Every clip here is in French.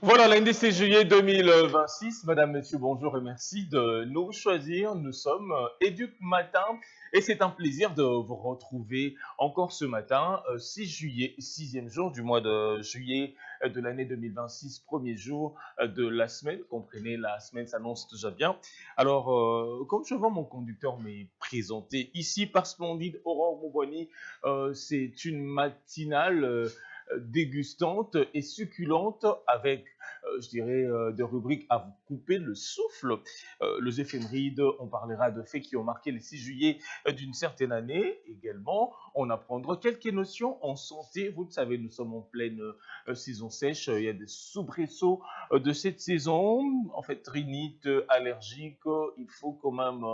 Voilà, lundi 6 juillet 2026. Madame, Monsieur, bonjour et merci de nous choisir. Nous sommes Éduc Matin et c'est un plaisir de vous retrouver encore ce matin, 6 juillet, sixième jour du mois de juillet de l'année 2026, premier jour de la semaine. Comprenez, la semaine s'annonce déjà bien. Alors, comme je vois mon conducteur m'est présenté ici par Splendide Aurore Mouboni, c'est une matinale dégustante et succulente avec, je dirais, des rubriques à vous couper le souffle. Les éphémérides, on parlera de faits qui ont marqué le 6 juillet d'une certaine année. Également, on apprendra quelques notions en santé. Vous le savez, nous sommes en pleine saison sèche. Il y a des soubresauts de cette saison. En fait, rhinite, allergique, il faut quand même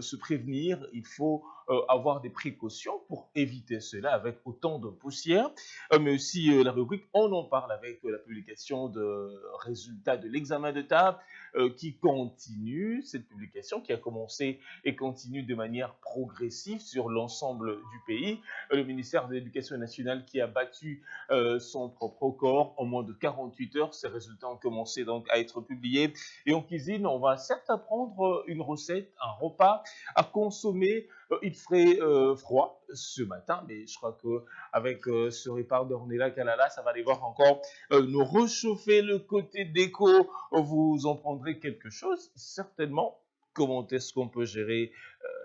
se prévenir. Il faut avoir des précautions pour éviter cela avec autant de poussière, mais aussi la rubrique On en parle avec la publication de résultats de l'examen de table qui continue, cette publication qui a commencé et continue de manière progressive sur l'ensemble du pays. Le ministère de l'Éducation nationale qui a battu son propre record en moins de 48 heures. Ces résultats ont commencé donc à être publiés. Et en cuisine, on va certes apprendre une recette, un repas à consommer. Il ferait froid ce matin, mais je crois que avec ce repas d'Ornella Kalala, ça va aller voir encore nous réchauffer le côté déco. Vous en prendrez quelque chose, certainement. Comment est-ce qu'on peut gérer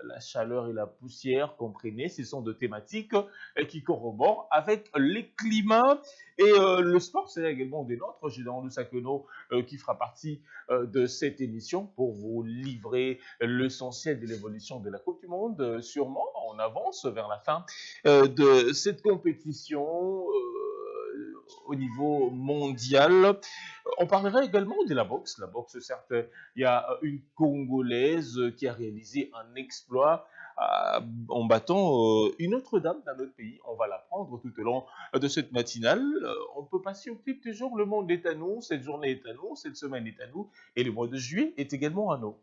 la chaleur et la poussière, comprenez? Ce sont deux thématiques qui corroborent avec les climats et le sport, c'est également des nôtres. Général Sakeno qui fera partie de cette émission pour vous livrer l'essentiel de l'évolution de la Coupe du Monde. Sûrement, on avance vers la fin de cette compétition au niveau mondial. On parlera également de la boxe. La boxe, certes, il y a une Congolaise qui a réalisé un exploit en battant une autre dame d'un autre pays. On va l'apprendre tout au long de cette matinale. On ne peut pas survivre toujours. Le monde est à nous, cette journée est à nous, cette semaine est à nous, et le mois de juillet est également à nous.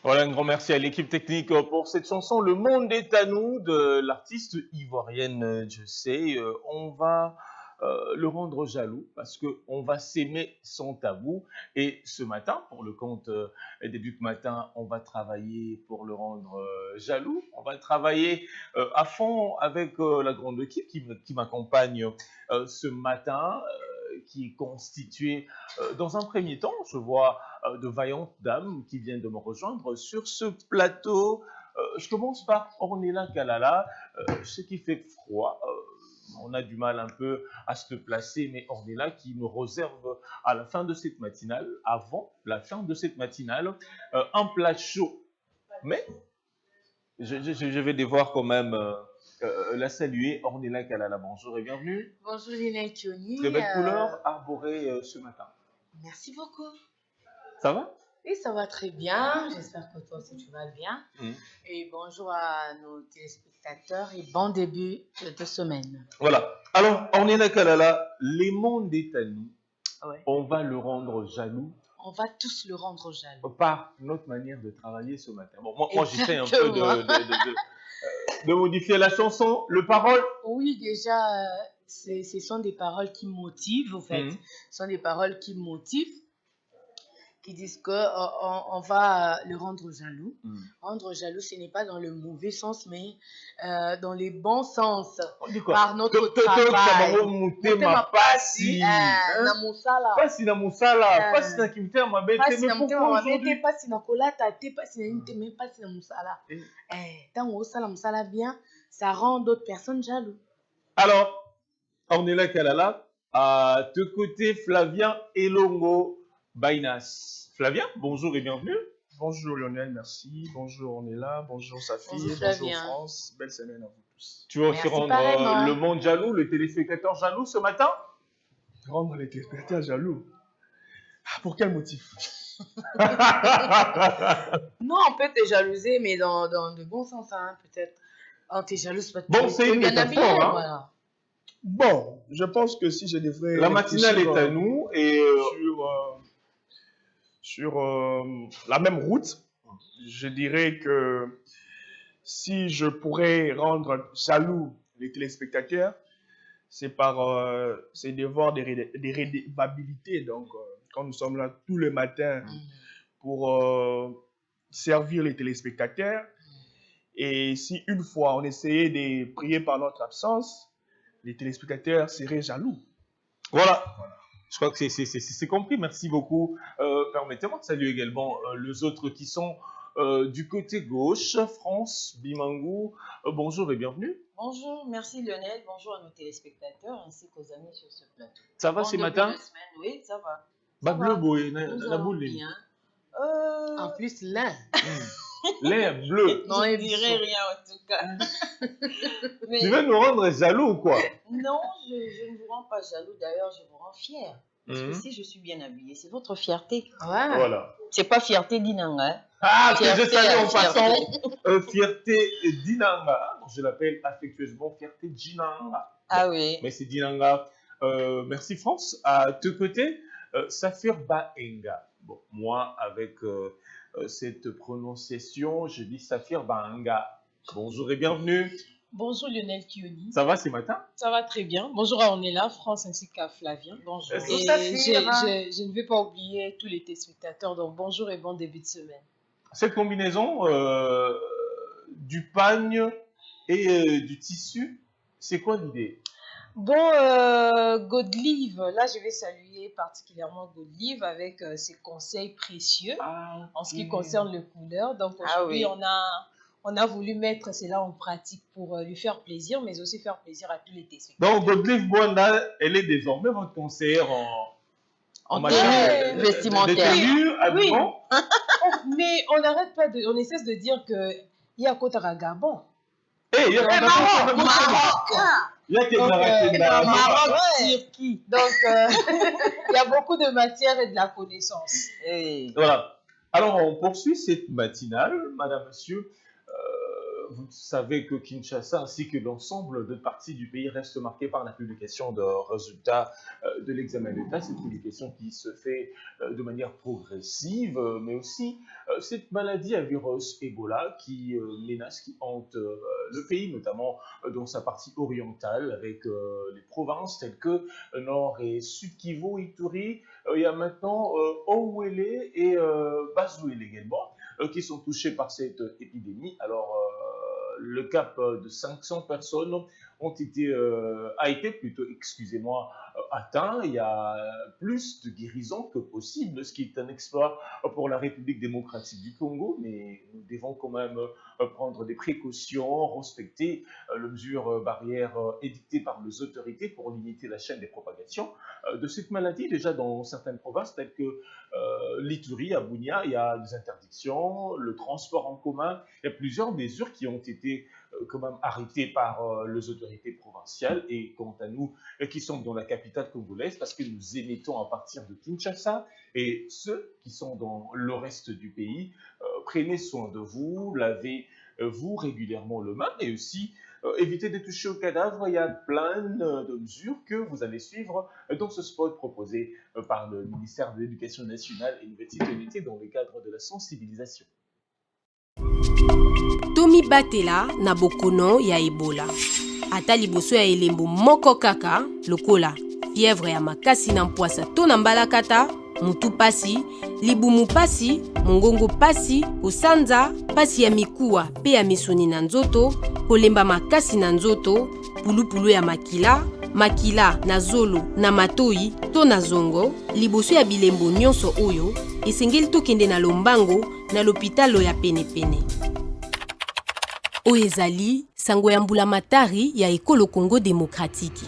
Voilà, un grand merci à l'équipe technique pour cette chanson Le Monde est à nous de l'artiste ivoirienne Je sais. On va le rendre jaloux parce qu'on va s'aimer sans tabou. Et ce matin, pour le compte début matin, on va travailler pour le rendre jaloux. On va travailler à fond avec la grande équipe qui m'accompagne ce matin, qui est constituée dans un premier temps. Je vois de vaillantes dames qui viennent de me rejoindre sur ce plateau. Je commence par Ornella Kalala. Je sais qu'il fait froid. On a du mal un peu à se placer, mais Ornella qui nous réserve à la fin de cette matinale, avant la fin de cette matinale, un plat chaud. Mais je vais devoir quand même la saluer. Ornella Kalala, bonjour et bienvenue. Bonjour Lionel Kioni. Très belle couleur arborée ce matin. Merci beaucoup. Ça va? Oui, ça va très bien. J'espère que toi aussi tu vas bien. Et bonjour à nos téléspectateurs et bon début de semaine. Voilà. Alors, Ornella Kalala, les mondes est à nous. Ouais. On va le rendre jaloux. On va tous le rendre jaloux. Par notre manière de travailler ce matin. Bon, moi j'essaie un peu de modifier la chanson, le parole. Oui, déjà, ce sont des paroles qui motivent, en fait. Ce sont des paroles qui motivent, qui disent qu'on va le rendre jaloux. Rendre jaloux, ce n'est pas dans le mauvais sens, mais dans les bons sens. Par notre travail. Mutema pasi na musala. Pasi na musala. Pasi na kimutema mabete. Pasi na mutema mabete. Pasi na kolata te. Pasi na nite. Mais pasi na musala. Tant on sala musala bien, ça rend d'autres personnes jaloux. Alors, Ornella Kalala, à te côté Flavien Elongo Bainas. Flavien, bonjour et bienvenue. Bonjour Lionel, merci. Bonjour Ornella, bonjour Safi, bonjour France. Belle semaine à vous tous. Tu vas aussi rendre le monde jaloux, le téléspectateur jaloux ce matin? Rendre les téléspectateurs jaloux? Pour quel motif? Non, on peut te jalouser, mais dans de bons sens, hein, peut-être. Oh, t'es jalouse parce que bon, c'est une métaphore, hein? Voilà. Bon, je pense que si je devrais... La matinale est à nous et... Sur la même route, je dirais que si je pourrais rendre jaloux les téléspectateurs, c'est de voir des redevabilités. Donc, quand nous sommes là tous les matins pour servir les téléspectateurs, et si une fois on essayait de prier par notre absence, les téléspectateurs seraient jaloux. Voilà. Je crois que c'est compris. Merci beaucoup. Permettez-moi de saluer également les autres qui sont du côté gauche. France, Bimangou, bonjour et bienvenue. Bonjour, merci Lionel. Bonjour à nos téléspectateurs ainsi qu'aux amis sur ce plateau. Ça va ce matin? Oui, ça va. Bah, bleu, boy, Nous allons bien. En plus, là. L'air bleu. Non, je ne dirai rien en tout cas. Mais Tu veux nous rendre jaloux ou quoi? non, je ne vous rends pas jaloux. D'ailleurs, je vous rends fier. Parce que si je suis bien habillée, c'est votre fierté. Ouais. Voilà. C'est pas fierté d'Inanga. Hein? Ah, que je Fierté, salue en fierté. passant. Fierté Dinanga. Je l'appelle affectueusement Fierté Dinanga. Ah oui. Mais c'est Dinanga. Merci France. À tes côtés, Safir Baenga. Bon, moi, avec cette prononciation, je dis Safir Baenga. Bonjour et bienvenue. Bonjour Lionel Kioni. Ça va ce matin? Ça va très bien. Bonjour à Onella, France ainsi qu'à Flavien. Bonjour. Est-ce Et que ça fait, je ne vais pas oublier tous les téléspectateurs. Donc bonjour et bon début de semaine. Cette combinaison du pagne et du tissu, c'est quoi l'idée? Bon, Godelive, là je vais saluer particulièrement Godelive avec ses conseils précieux en ce qui concerne le couleur. Donc aujourd'hui, on a voulu mettre cela en pratique pour lui faire plaisir, mais aussi faire plaisir à tous les téléspectateurs. Donc, Godelive Bwanda, elle est désormais votre conseillère en matière vestimentaire. de tenue, habillement. Mais on n'arrête pas on ne cesse de dire que il y a Kotara Gabon. Eh, il y a pas de Maroc. Il y a que Maroc, Turquie. Donc, il y a beaucoup de matière et de la connaissance. Voilà. Alors, on poursuit cette matinale, madame, monsieur. Vous savez que Kinshasa ainsi que l'ensemble de parties du pays restent marquées par la publication de résultats de l'examen d'État. Cette publication qui se fait de manière progressive, mais aussi cette maladie à virus Ebola qui menace, qui hante le pays, notamment dans sa partie orientale, avec les provinces telles que Nord et Sud Kivu, Ituri. Il y a maintenant Ouélé et Bazouélé également qui sont touchés par cette épidémie. Alors, le cap de 500 personnes a été plutôt, excusez-moi, atteint. Il y a plus de guérisons que possible, ce qui est un exploit pour la République démocratique du Congo, mais nous devons quand même prendre des précautions, respecter les mesures barrières édictées par les autorités pour limiter la chaîne des propagations de cette maladie. Déjà dans certaines provinces telles que l'Ituri, à Bunia, il y a des interdictions, le transport en commun, il y a plusieurs mesures qui ont été quand même arrêtées par les autorités provinciales. Et quant à nous qui sommes dans la capitale congolaise, parce que nous émettons à partir de Kinshasa, et ceux qui sont dans le reste du pays, prenez soin de vous, lavez-vous régulièrement le main, et aussi évitez de toucher au cadavre. Il y a plein de mesures que vous allez suivre dans ce spot proposé par le ministère de l'Éducation nationale et Nouvelle Citoyenneté dans le cadre de la sensibilisation. Tomi batela na bokono ya Ebola. Ata liboso ya elembo moko kaka, lokola fièvre ya makasi na mpwasa to na mbalakata, mutu pasi, libumu pasi, mongongo pasi, kosanza, pasi ya mikuwa pe ya misuni na nzoto, kolemba makasi na nzoto, pulupulu ya makila na zolo na matoi to na zongo, liboso ya bilembo nyonso oyo, esengeli tokende na lombango na lopitalo ya penepene. Oyo ezali sango ya mbulamatari ya ekolo Congo démocratique.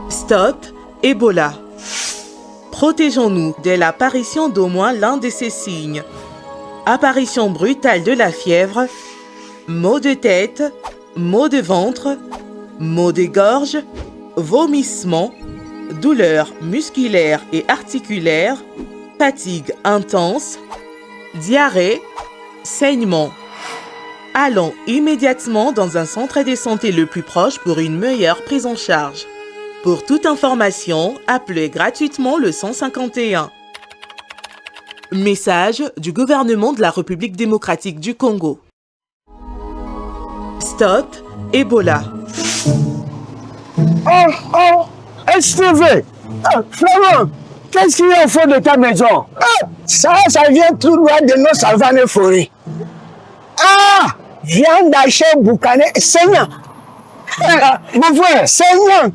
Stop Ebola. Protégeons-nous de l'apparition d'au moins l'un de ces signes. Apparition brutale de la fièvre, maux de tête, maux de ventre, maux de gorge, vomissements, douleurs musculaires et articulaires, fatigue intense, diarrhée, saignement. Allons immédiatement dans un centre de santé le plus proche pour une meilleure prise en charge. Pour toute information, appelez gratuitement le 151. Message du gouvernement de la République démocratique du Congo. Stop Ebola. Oh, oh, STV. Flamand, qu'est-ce qu'il y a au fond de ta maison? Ça vient tout loin de nos savanes et forêts. Ah, viande d'acheter boucané saignant. Mon frère, saignant.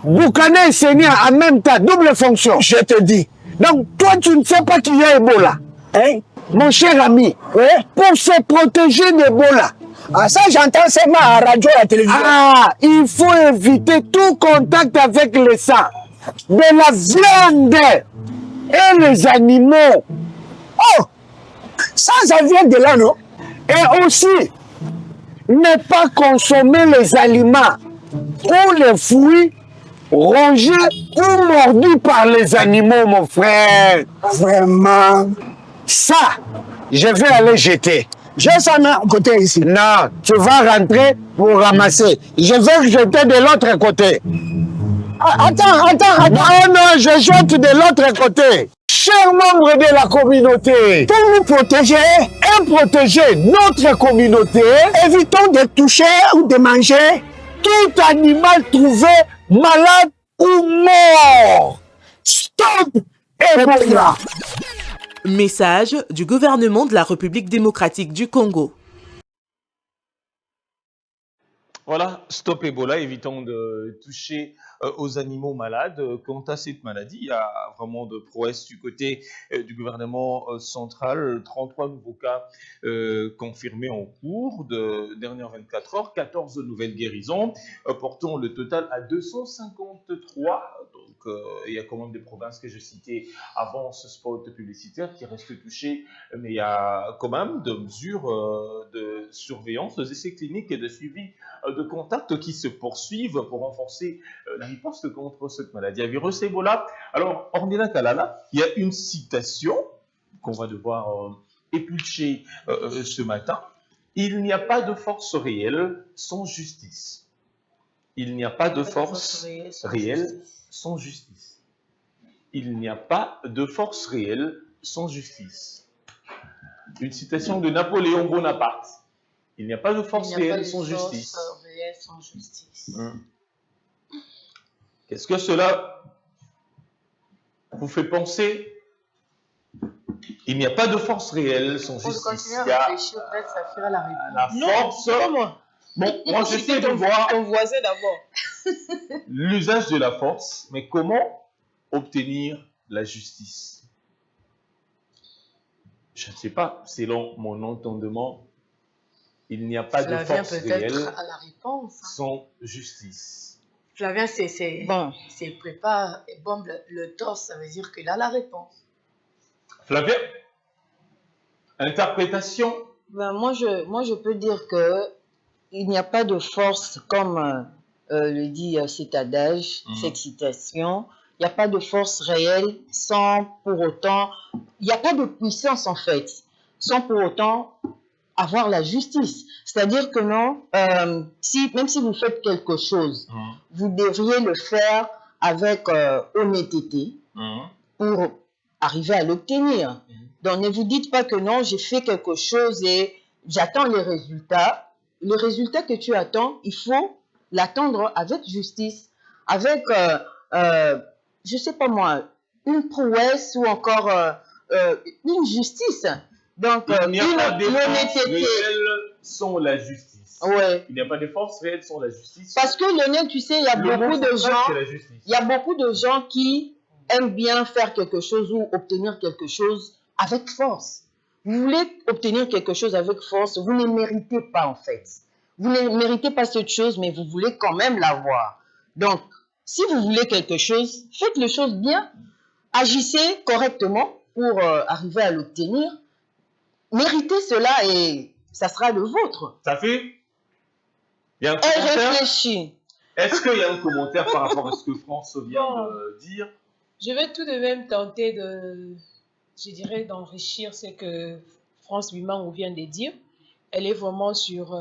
Boucané et saignant en même temps, double fonction, je te dis. Donc, toi, tu ne sais pas qu'il y a Ebola. Hein? Mon cher ami, pour se protéger d'Ebola. Ah, ça, j'entends seulement à la radio, à la télévision. Ah, il faut éviter tout contact avec le sang, de la viande et les animaux. Oh, ça vient de là, non? Et aussi, ne pas consommer les aliments ou les fruits rongés ou mordus par les animaux, mon frère. Vraiment. Ça, je vais aller jeter. J'ai ça à côté ici. Non, tu vas rentrer pour ramasser. Je vais jeter de l'autre côté. Attends. Non, je jette de l'autre côté. Chers membres de la communauté, pour nous protéger et protéger notre communauté, évitons de toucher ou de manger tout animal trouvé malade ou mort. Stop Ebola. Message du gouvernement de la République démocratique du Congo. Voilà, stop Ebola, évitons de toucher aux animaux malades. Quant à cette maladie, il y a vraiment de prouesses du côté du gouvernement central. 33 nouveaux cas confirmés en cours de dernières 24 heures, 14 nouvelles guérisons, portant le total à 253. Donc, il y a quand même des provinces que je citais avant ce spot publicitaire qui restent touchées, mais il y a quand même de mesures de surveillance, des essais cliniques et de suivi de contacts qui se poursuivent pour renforcer la riposte contre cette maladie à virus Ebola. Alors, Ornella Kalala, il y a une citation qu'on va devoir éplucher ce matin. Il n'y a pas de force réelle sans justice. Il n'y a pas de force réelle sans justice. Il n'y a pas de force réelle sans justice. Une citation de Napoléon Bonaparte. Il n'y a pas de force réelle sans justice. Qu'est-ce que cela vous fait penser? Il n'y a pas de force réelle sans justice. Il y a la force. Bon, moi j'essaie de voir ton voisin d'abord. L'usage de la force, mais comment obtenir la justice? Je ne sais pas, selon mon entendement, il n'y a pas de force réelle à la réponse, sans justice. Flavien, c'est prépare et bombe le torse, ça veut dire qu'il a la réponse. Flavien, interprétation? Moi, je peux dire que il n'y a pas de force, comme le dit cet adage, cette citation. Il n'y a pas de force réelle sans pour autant... Il n'y a pas de puissance, en fait, sans pour autant avoir la justice. C'est-à-dire que non, même si vous faites quelque chose, vous devriez le faire avec honnêteté pour arriver à l'obtenir. Donc, ne vous dites pas que non, j'ai fait quelque chose et j'attends les résultats. Le résultat que tu attends, il faut l'attendre avec justice, avec, je ne sais pas moi, une prouesse ou encore une justice. Donc, il n'y a pas de force réelle sans la justice. Ouais. Il n'y a pas de force réelle sans la justice. Parce que l'honnête, tu sais, il y a beaucoup de gens qui aiment bien faire quelque chose ou obtenir quelque chose avec force. Vous voulez obtenir quelque chose avec force, vous ne méritez pas en fait. Vous ne méritez pas cette chose, mais vous voulez quand même l'avoir. Donc, si vous voulez quelque chose, faites les choses bien. Agissez correctement pour arriver à l'obtenir. Méritez cela et ça sera le vôtre. Ça fait? Il y a un commentaire? Et réfléchis. Est-ce qu'il y a un commentaire par rapport à ce que France vient de dire? Je vais tout de même tenter d'enrichir ce que France Bimango vient de dire. Elle est vraiment sur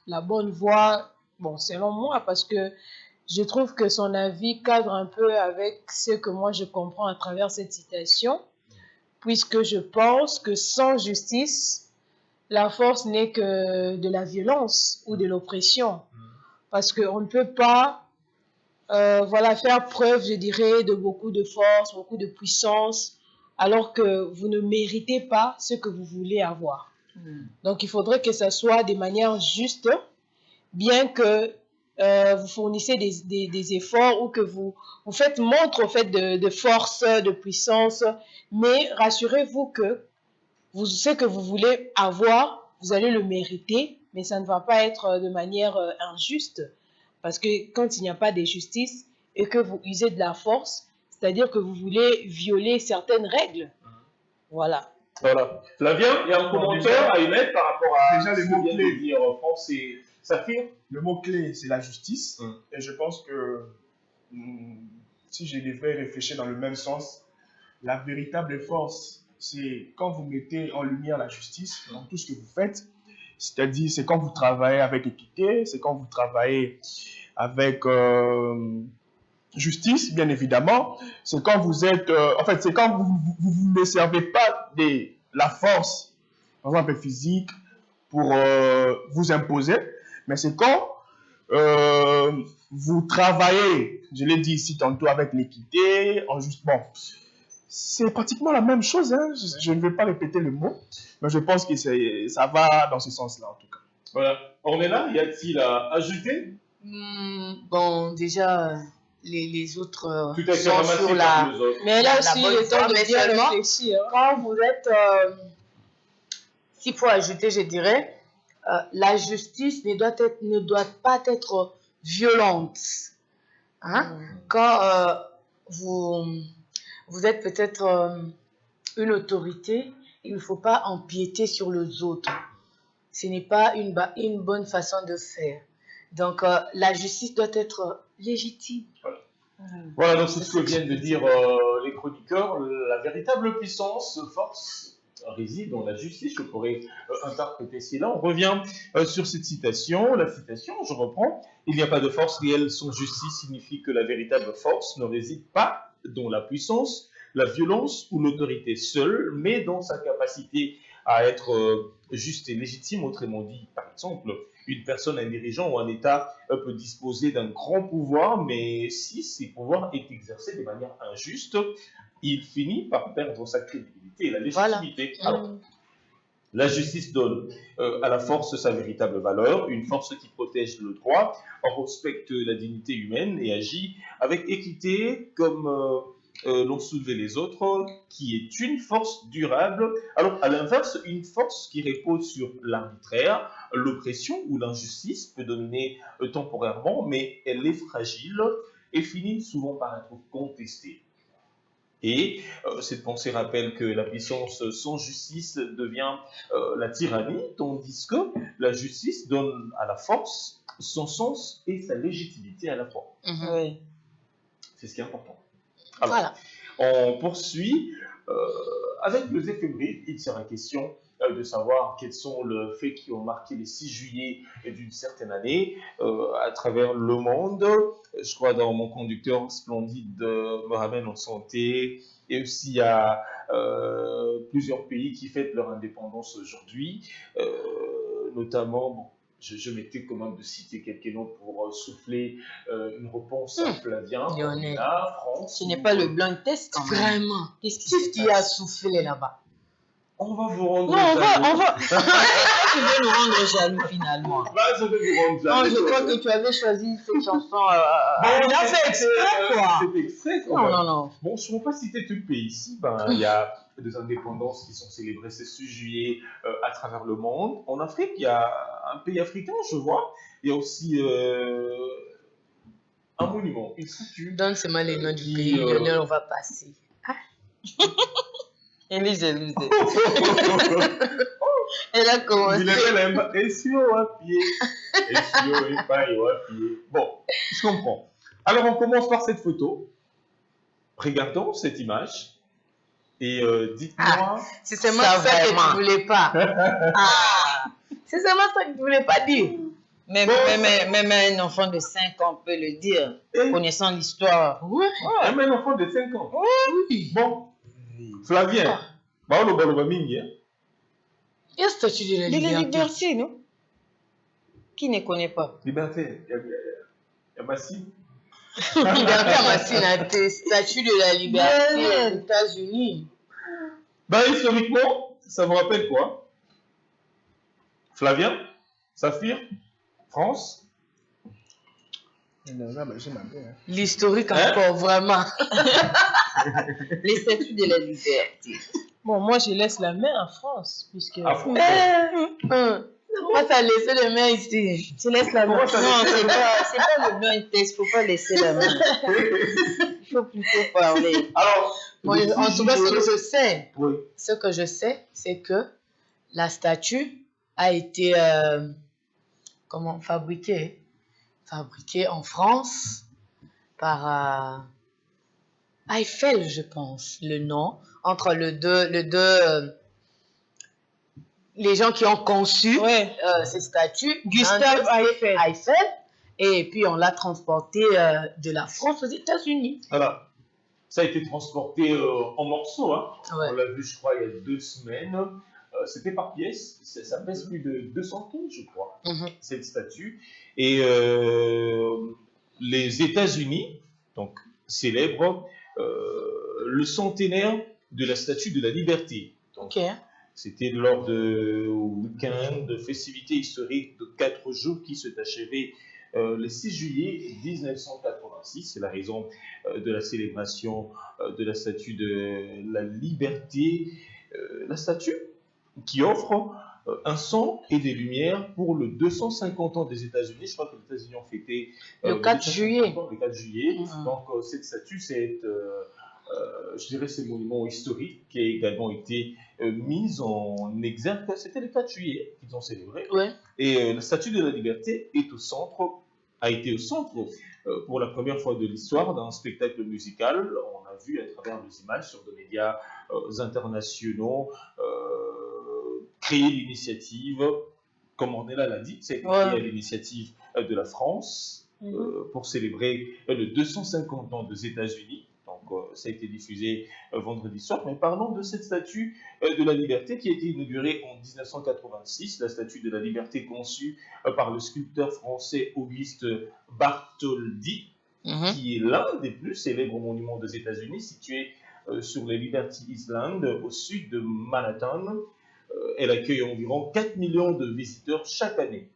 la bonne voie, bon, selon moi, parce que je trouve que son avis cadre un peu avec ce que moi je comprends à travers cette citation, puisque je pense que sans justice, la force n'est que de la violence ou de l'oppression. Parce qu'on ne peut pas voilà, faire preuve, je dirais, de beaucoup de force, beaucoup de puissance, alors que vous ne méritez pas ce que vous voulez avoir. Donc, il faudrait que ça soit de manière juste, bien que vous fournissez des efforts ou que vous faites montre en fait, de force, de puissance, mais rassurez-vous que ce que vous voulez avoir, vous allez le mériter, mais ça ne va pas être de manière injuste, parce que quand il n'y a pas de justice et que vous usez de la force, c'est-à-dire que vous voulez violer certaines règles. Voilà. Voilà. Flavien, il y a un commentaire à émettre par rapport à déjà les mots clés. Dire France et Saphir. Le mot clé, c'est la justice. Et je pense que si je devais réfléchir dans le même sens, la véritable force, c'est quand vous mettez en lumière la justice dans tout ce que vous faites. C'est-à-dire, c'est quand vous travaillez avec équité, c'est quand vous travaillez avec justice, bien évidemment. C'est quand vous êtes... en fait, c'est quand vous ne servez pas de la force, par exemple physique, pour vous imposer, mais c'est quand vous travaillez, je l'ai dit ici tantôt, avec l'équité, en juste... Bon, c'est pratiquement la même chose, hein. Je ne vais pas répéter le mot, mais je pense que ça va dans ce sens-là, en tout cas. Voilà. On est là, y a-t-il à ajouter? Bon, déjà, les autres Tout à fait sont ramassé sur par la... les autres. Mais là la aussi, bonne le temps voie, de mais bien seulement réfléchir. quand vous êtes... s'il faut ajouter, je dirais, la justice ne doit pas être violente. Hein? Quand vous êtes peut-être une autorité, il ne faut pas empiéter sur les autres. Ce n'est pas une bonne façon de faire. Donc, la justice doit être légitime. Voilà, donc c'est ce que viennent de dire les chroniqueurs. La véritable puissance, force, réside dans la justice. Je pourrais interpréter cela. On revient sur cette citation. La citation, je reprends. Il n'y a pas de force réelle sans justice signifie que la véritable force ne réside pas dans la puissance, la violence ou l'autorité seule, mais dans sa capacité à être juste et légitime. Autrement dit, par exemple, une personne, un dirigeant ou un État peut disposer d'un grand pouvoir, mais si ces pouvoirs est exercé de manière injuste, il finit par perdre sa crédibilité et la légitimité. Voilà. Alors, la justice donne à la force sa véritable valeur, une force qui protège le droit, respecte la dignité humaine et agit avec équité comme l'ont soulevé les autres, qui est une force durable. Alors, à l'inverse, une force qui repose sur l'arbitraire, l'oppression ou l'injustice peut dominer temporairement, mais elle est fragile et finit souvent par être contestée. Et cette pensée rappelle que la puissance sans justice devient la tyrannie, tandis que la justice donne à la force son sens et sa légitimité à la fois. Oui. C'est ce qui est important. Alors, Voilà. on poursuit avec les éphémérides. Il sera question de savoir quels sont les faits qui ont marqué le 6 juillet d'une certaine année à travers le monde. Je crois dans mon conducteur splendide me ramène en santé. Et aussi, il y a plusieurs pays qui fêtent leur indépendance aujourd'hui, notamment... Bon, je m'étais quand même de citer quelques noms pour souffler une réponse à Flavien. Lionel. France. Ce n'est pas le blind test quand même. Vraiment. Qu'est-ce qui a soufflé là-bas? On va vous rendre Non, on va. Tu veux nous rendre jaloux finalement. Bah, je vais vous rendre Non, jaloux. je crois que tu avais choisi cette chanson. Bon, on a fait exprès, quoi. C'est extrait, quand Non, même. non, non. Bon, je ne vais pas citer tout le pays ici. Ben, il y a des indépendances qui sont célébrées ce 6 juillet à travers le monde. En Afrique, il y a un pays africain, je vois. Il y a aussi un monument, une statue. Donne seulement les noms du qui, pays. Lionel, on va passer. Elle est jalouse. Elle a commencé. Bon, je comprends. Alors, on commence par cette photo. Regardons cette image. Et dites-moi... C'est seulement ça que tu ne voulais pas. C'est seulement ça que tu ne voulais pas dire. Même un enfant de 5 ans peut le dire, connaissant l'histoire. Oui. Même un enfant de 5 ans. Oui. Bon, Flavien, bah, on va mingi. Il y a le statut de la De la liberté. liberté, non? Qui ne connaît pas? Liberté, il y a Bassi. Liberté à Massinate, statue de la liberté aux États-Unis. Ben, historiquement, ça vous rappelle quoi? Flavien? Saphir? France? L'historique encore, vraiment. Les statues de la liberté. Bon, moi, je laisse la main à France, puisque... À France. Moi, ça a laissé les mains ici. Je laisse la main. Non, c'est pas le blind test, faut pas laisser la main. Il faut plutôt parler. Alors, Bon, en tout cas, oui. ce que je sais, c'est que la statue a été fabriquée en France par Eiffel, je pense, le nom, entre les gens qui ont conçu ces statues. Gustave Eiffel. Et puis on l'a transporté de la France aux États-Unis. Voilà. Ça a été transporté en morceaux. Hein. Ouais. On l'a vu, je crois, il y a 2 semaines. C'était par pièce. Ça pèse plus de 200 tonnes, je crois, cette statue. Et les États-Unis, donc, célèbrent le centenaire de la Statue de la Liberté. Donc, c'était lors de week-end de festivités historiques de 4 jours qui se achevaient le 6 juillet 1986. C'est la raison de la célébration de la Statue de la Liberté. La statue qui offre un son et des lumières pour le 250 ans des États-Unis. Je crois que les États-Unis ont fêté le 4 juillet. Le 4 juillet. Donc, cette statue, je dirais, c'est un monument historique qui a également été mise en exergue. C'était le 4 juillet qu'ils ont célébré. Ouais. Et la Statue de la Liberté a été au centre pour la première fois de l'histoire d'un spectacle musical. On a vu à travers les images sur des médias internationaux créer l'initiative, comme Ornella l'a dit, c'est créé à l'initiative de la France pour célébrer le 250 ans des États-Unis. Donc, ça a été diffusé vendredi soir. Mais parlons de cette statue de la liberté qui a été inaugurée en 1986. La statue de la liberté conçue par le sculpteur français Auguste Bartholdi, qui est l'un des plus célèbres monuments des États-Unis, situé sur les Liberty Island, au sud de Manhattan. Elle accueille environ 4 millions de visiteurs chaque année.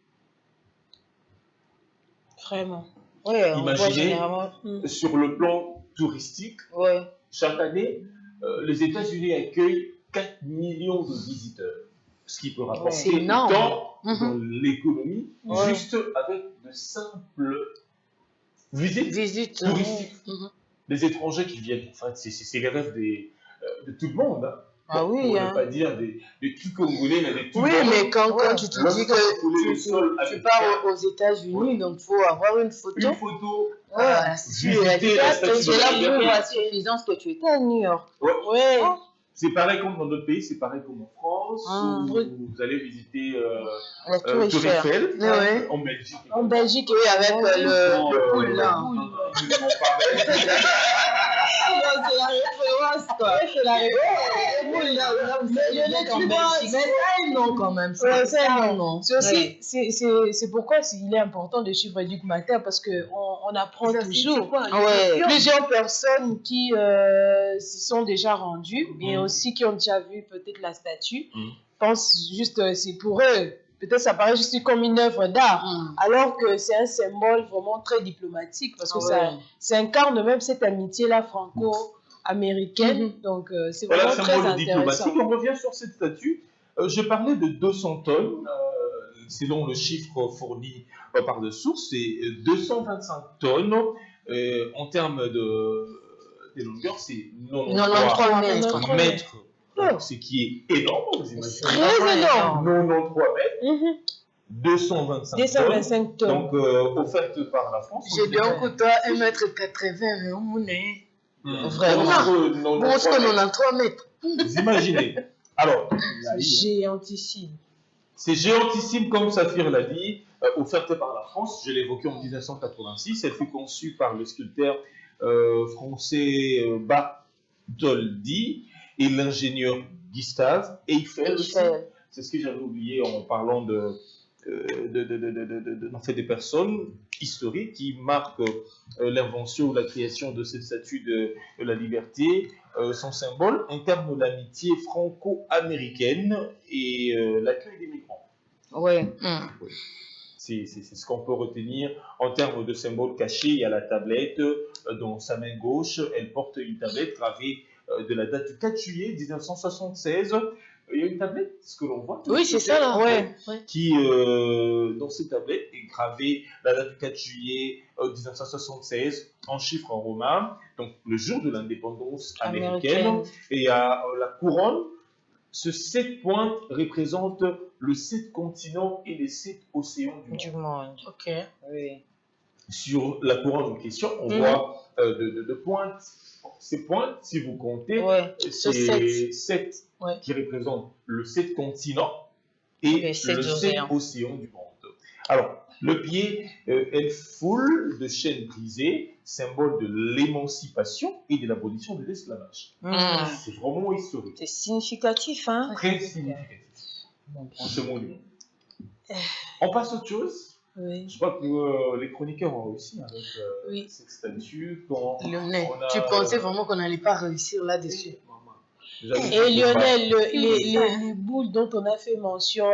Vraiment. Ouais, imaginez, sur le plan touristique, chaque année, les États-Unis accueillent 4 millions de visiteurs, ce qui peut rapporter tant dans l'économie, juste avec de simples visites touristiques. Les étrangers qui viennent, enfin, c'est les rêves de tout le monde. Hein. Ah oui, on ne peut pas dire des tout Congolais, mais des tout Oui, mais quand tu te dis que tu pars aux États-Unis, donc il faut avoir une photo. Une photo. Visiter la statue de la liberté. La suffisance que tu étais à New York. Ouais. C'est pareil comme dans d'autres pays, c'est pareil comme en France, où vous allez visiter la Tour Eiffel, en Belgique. En Belgique, oui, avec le poule là. C'est la référence, quoi. C'est la référence. Mais c'est un nom quand même. C'est un nom. C'est pourquoi il est important de suivre Éduc Matin, parce qu'on apprend toujours. Plusieurs personnes qui s'y sont déjà rendues, et aussi qui ont déjà vu peut-être la statue, pensent juste c'est pour eux. Peut-être ça paraît juste comme une œuvre d'art, alors que c'est un symbole vraiment très diplomatique, parce que ça incarne même cette amitié-là franco-américaine. Donc, c'est vraiment très intéressant. On revient sur cette statue. Je parlais de 200 tonnes. Selon le chiffre fourni par des sources, c'est 225 tonnes. En termes de longueur, c'est 93 mètres. Ce qui est énorme, vous imaginez. Très énorme. 93 mètres. 225 tonnes. Donc, offerte par la France. J'ai donc toi 1,80 m. Vraiment. Bon, ce que 93 mètres. Vous imaginez. Alors, c'est géantissime. C'est géantissime, comme Saphir l'a dit, offerte par la France. Je l'ai évoqué en 1986. Elle fut conçue par le sculpteur français Bartholdi et l'ingénieur Gustave Eiffel. C'est ce que j'avais oublié en parlant de en fait, des personnes historiques qui marquent l'invention ou la création de cette statue de la liberté. Son symbole incarne l'amitié franco-américaine et l'accueil des migrants. Ouais. Oui. C'est ce qu'on peut retenir en termes de symboles cachés. Il y a la tablette dans sa main gauche. Elle porte une tablette gravée de la date du 4 juillet 1976. Il y a une tablette, ce que l'on voit. Oui, c'est ça là. Ouais. Qui, dans cette tablette, est gravée la date du 4 juillet 1976 en chiffres romains, donc le jour de l'indépendance américaine. Et à la couronne, ce 7 points représentent le 7 continents et les 7 océans du monde. Ok. Oui. Sur la couronne en question, on voit de pointes. Ces pointes, si vous comptez, c'est 7 qui représentent le 7 continents et le 7 océans du monde. Alors, le pied est foule de chaînes brisées, symbole de l'émancipation et de l'abolition de l'esclavage. C'est vraiment historique. C'est significatif, hein? Très significatif. En ce monument. On passe à autre chose. Oui. Je crois que les chroniqueurs ont réussi avec cette statue. Lionel, tu pensais vraiment qu'on n'allait pas réussir là-dessus? Et Lionel, les boules dont on a fait mention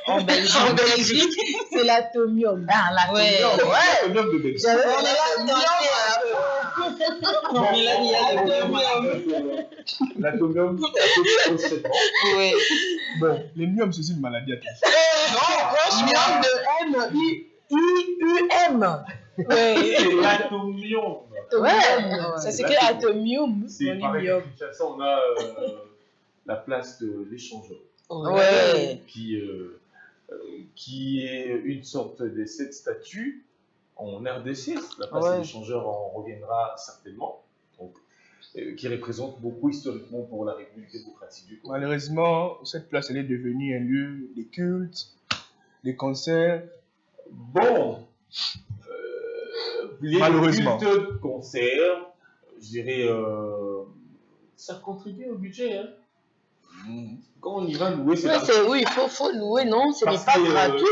en Belgique, c'est l'atomium. Ah, l'atomium. L'atomium de Belgique. L'atomium, oui. Bon, l'hémium, c'est une maladie. Non, franchement, M-I-U-M. C'est l'atomium. Ça s'écrit atomium. C'est pareil qu'à Kinshasa, on a la place de l'échangeur. Qui est une sorte de cette statue en RDC. La place de l'échangeur, on reviendra certainement. Donc, qui représente beaucoup historiquement pour la République démocratique du Congo. Malheureusement, cette place elle est devenue un lieu de culte, de concerts. Bon, malheureusement. De concerts, je dirais, ça contribue au budget. Hein. Quand on y va louer, c'est oui, il faut louer, non, ce n'est pas gratuit.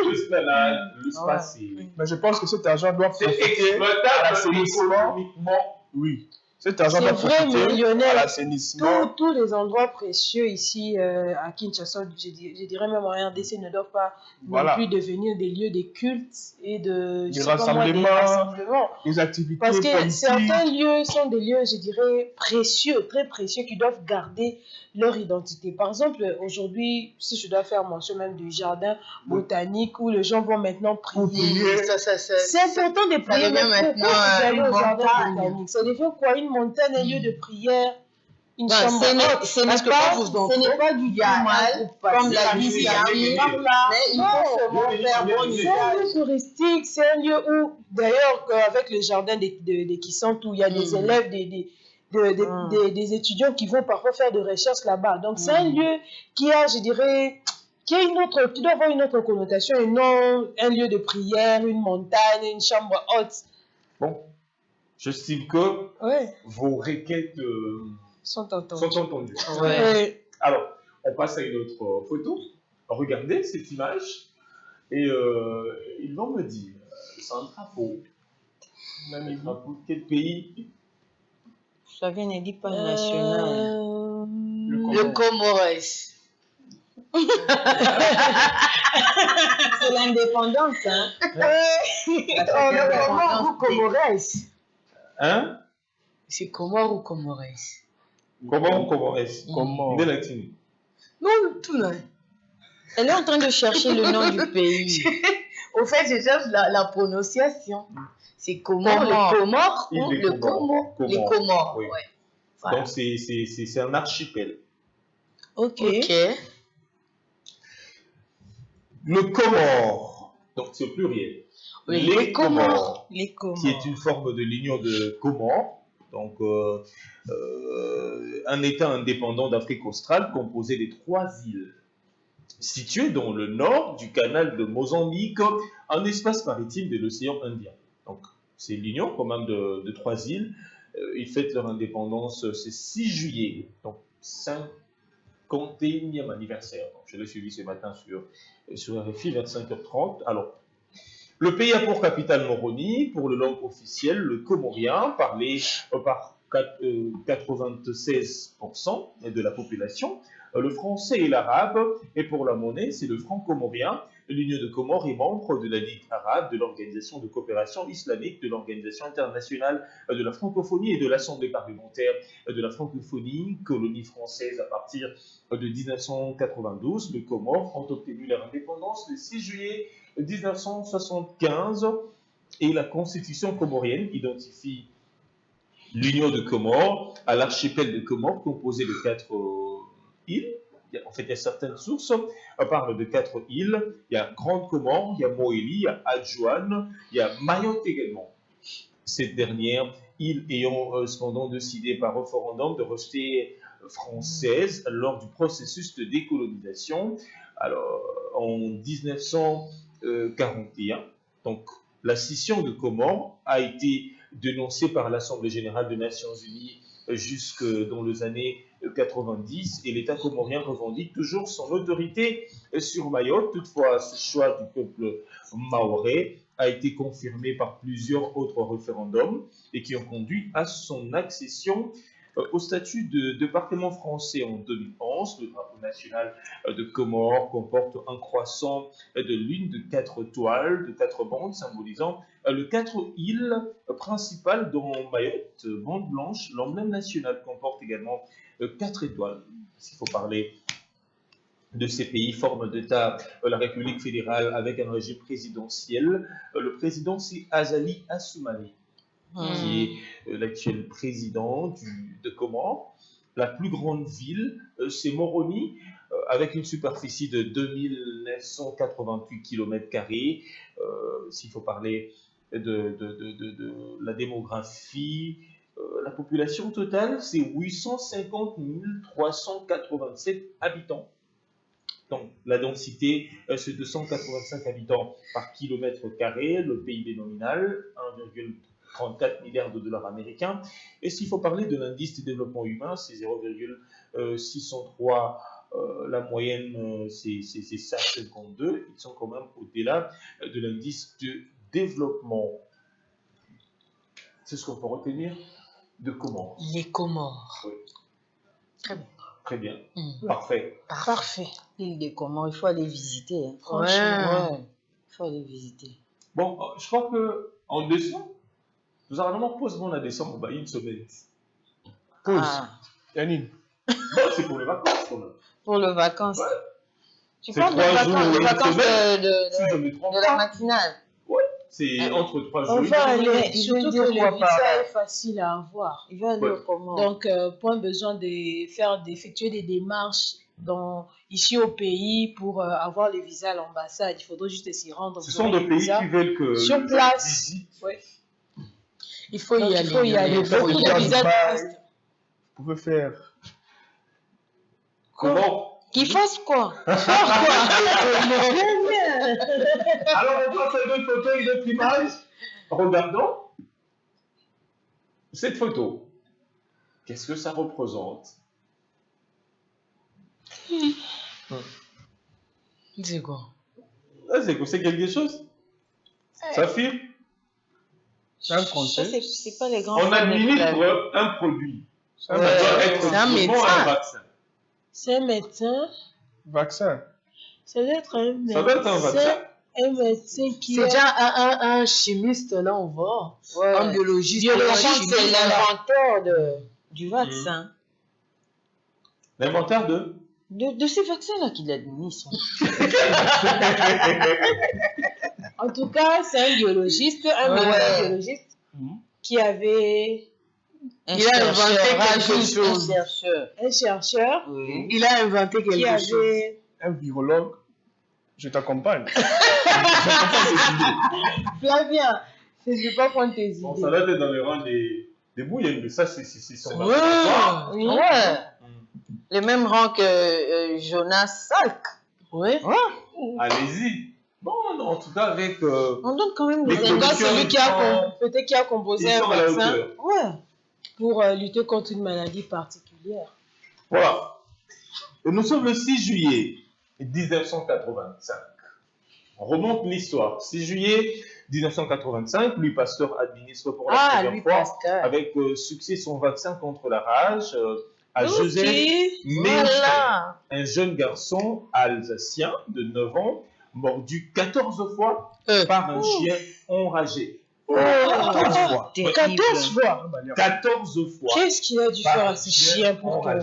L'espace, mais je pense que cet argent doit c'est exploitable économiquement. Oui. Cet argent doit profiter à l'assainissement. Tous les endroits précieux ici à Kinshasa, je dirais même en RDC, ne doivent pas non plus devenir des lieux de culte et des rassemblements, des activités parce que politiques. certains lieux sont des lieux, je dirais, précieux, très précieux, qui doivent garder leur identité. Par exemple, aujourd'hui, si je dois faire mention même du jardin botanique où les gens vont maintenant prier. C'est important de prier maintenant au jardin botanique. Ça devient quoi? Une montagne, un lieu de prière, une chambre haute. Ce n'est pas du tout mal, comme l'a dit Samy, mais il faut seulement faire bon usage. C'est un lieu touristique, c'est un lieu où, d'ailleurs, avec le jardin de Kissantou, où il y a des élèves, des étudiants qui vont parfois faire des recherches là-bas. Donc, c'est un lieu qui a, je dirais, qui doit avoir une autre connotation et non un lieu de prière, une montagne, une chambre haute. Bon, j'estime que vos requêtes sont entendues. Alors, on passe à une autre photo. Regardez cette image et ils vont me dire, c'est un drapeau. Un drapeau de quel pays? Ça vient ne dit pas national. Le Comores. C'est l'indépendance, hein? Le Comores. Hein? C'est Comore ou Comores? Comment Comores? Comment? Non, tout là. Elle est en train de chercher le nom du pays. Au fait, je cherche la prononciation. C'est Comore, le Comore ou le Comore? Les Comores. Oui. Voilà. Donc, c'est un archipel. Ok. Le Comore, donc c'est au pluriel. Oui, les Comores. Qui est une forme de l'union de Comores, donc un État indépendant d'Afrique australe composé des 3 îles, situées dans le nord du canal de Mozambique, un espace maritime de l'océan Indien. Donc c'est l'union quand même de 3 îles. Ils fêtent leur indépendance ce 6 juillet, donc 5 51e anniversaire. Donc, je l'ai suivi ce matin sur RFI vers 5h30. Alors, le pays a pour capitale Moroni, pour le langue officielle le comorien, parlé par 96% de la population, le français et l'arabe, et pour la monnaie, c'est le franc comorien. L'Union de Comores est membre de la Ligue arabe, de l'Organisation de coopération islamique, de l'Organisation internationale de la francophonie et de l'Assemblée parlementaire de la francophonie, colonie française à partir de 1992. Les Comores ont obtenu leur indépendance le 6 juillet 1975 et la constitution comorienne identifie l'Union de Comores à l'archipel de Comores composé de 4 îles. En fait, il y a certaines sources parlent de 4 îles. Il y a Grande Comore, il y a Moélie, il y a Adjouane, il y a Mayotte également. Cette dernière île ayant cependant décidé par référendum de rester française lors du processus de décolonisation. Alors, en 1941, donc la scission de Comores a été dénoncée par l'Assemblée générale des Nations unies jusque dans les années 90 et l'État comorien revendique toujours son autorité sur Mayotte. Toutefois, ce choix du peuple mahorais a été confirmé par plusieurs autres référendums et qui ont conduit à son accession au statut de département français en 2011. Le drapeau national de Comores comporte un croissant de lune de 4 étoiles, de 4 bandes, symbolisant les 4 îles principales dont Mayotte, bande blanche. L'emblème national comporte également 4 étoiles. S'il faut parler de ces pays, forme d'État, la République fédérale avec un régime présidentiel. Le président, c'est Azali Assoumani, qui est l'actuel président de Comores. La plus grande ville, c'est Moroni, avec une superficie de 2988 km². S'il faut parler de la démographie, la population totale, c'est 850 387 habitants. Donc, la densité, c'est 285 habitants par kilomètre carré. Le PIB nominal, 1,34 milliard de dollars américains. Et s'il faut parler de l'indice de développement humain, c'est 0,603. La moyenne, c'est 5,52. Ils sont quand même au-delà de l'indice de développement. C'est ce qu'on peut retenir de Comores. Les Comores. Oui. Très bien. Très bien. Parfait. Parfait. L'île des Comores, il faut aller visiter. Hein. Franchement, ouais. Il faut aller visiter. Bon, je crois qu'en décembre, nous allons vraiment poser la décembre, bah, une semaine. Pause. Yannick. Bon, c'est pour les vacances, quand même. Pour les vacances. Ouais. Tu parles de vacances de la matinale. Oui, c'est entre 3 jours. Surtout que le visa est facile à avoir. Il va aller au Comores. Donc, point besoin d'effectuer des démarches ici au pays pour avoir le visa à l'ambassade. Il faudrait juste s'y rendre. Ce sont des pays qui veulent que sur place. Ouais. Il faut y aller. Beaucoup de visas Vous pouvez faire. Comment? Qu'il fasse quoi? Alors, on va faire une photo et une image. Regardons cette photo. Qu'est-ce que ça représente? C'est quoi? C'est quelque chose? Saphir? C'est un conseil. C'est pas les grands. On administre un produit. Ça doit être c'est un médecin. un vaccin. C'est un médecin. Vaccin. Ça doit être un médecin. Ça doit être un vaccin. Un médecin qui C'est déjà un chimiste, là, on voit. Ouais. Un biologiste. C'est l'inventeur du vaccin. L'inventaire de ces vaccins-là qu'il administre. En tout cas, c'est un biologiste, un médecin biologiste qui avait... Il a inventé quelque chose. Un chercheur. Oui. Il a inventé quelque chose. Un virologue. Je t'accompagne. Flavien, je ne vais pas prendre tes idées. Bon, ça va être dans les rangs des bouillons, mais ça, c'est son laboratoire. Ouais. Les mêmes rangs que Jonas Salk. Oui. Allez-y. Bon, en tout cas, avec. On donne quand même les C'est pas celui qui a composé un vaccin pour lutter contre une maladie particulière. Voilà. Nous sommes le 6 juillet 1985. On remonte l'histoire. 6 juillet 1985, Louis Pasteur administre pour la première fois avec succès son vaccin contre la rage à Joseph Meister, un jeune garçon alsacien de 9 ans, mordu 14 fois par un chien enragé. 14 fois. 14 fois. 14 fois. Qu'est-ce qu'il a dû faire à ce chien pour toi?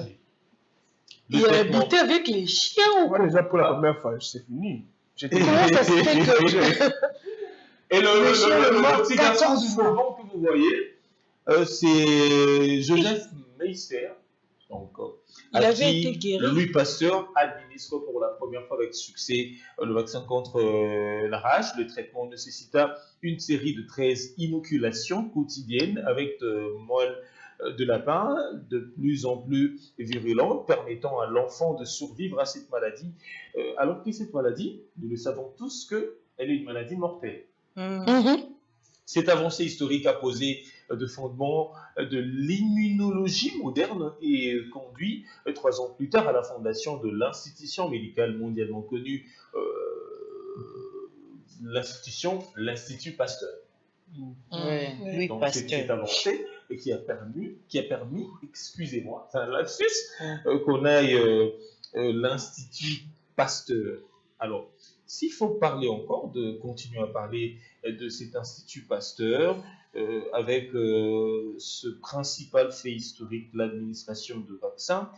Il a habité avec les chiens ou quoi? Déjà pour la première fois, c'est fini. Comment ça se fait que... Et le petit garçon devant que vous voyez, c'est Joseph Meister. Donc, il avait été guéri. Louis Pasteur administre pour la première fois avec succès le vaccin contre la rage. Le traitement nécessita une série de 13 inoculations quotidiennes avec de moelle de lapin de plus en plus virulente, permettant à l'enfant de survivre à cette maladie. Alors que cette maladie, nous le savons tous qu'elle est une maladie mortelle. Cette avancée historique a posé de fondement de l'immunologie moderne et conduit 3 ans plus tard à la fondation de l'institution médicale mondialement connue, l'Institut Pasteur. Donc c'est cette avancée qui a permis, excusez-moi, c'est un lapsus, qu'on aille l'Institut Pasteur. Alors, s'il faut parler encore, continuer à parler de cet Institut Pasteur, avec ce principal fait historique, l'administration de vaccins,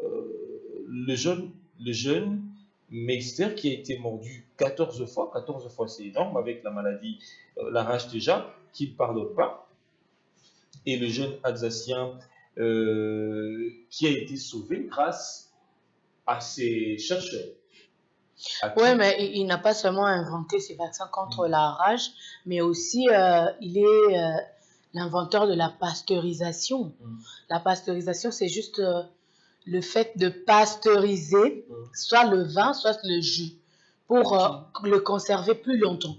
le jeune Meister qui a été mordu 14 fois c'est énorme, avec la maladie, la rage déjà, qui ne parle pas, et le jeune Alsacien qui a été sauvé grâce à ces chercheurs. Oui, mais il n'a pas seulement inventé ces vaccins contre la rage, mais aussi il est l'inventeur de la pasteurisation. La pasteurisation, c'est juste le fait de pasteuriser soit le vin, soit le jus, pour le conserver plus longtemps.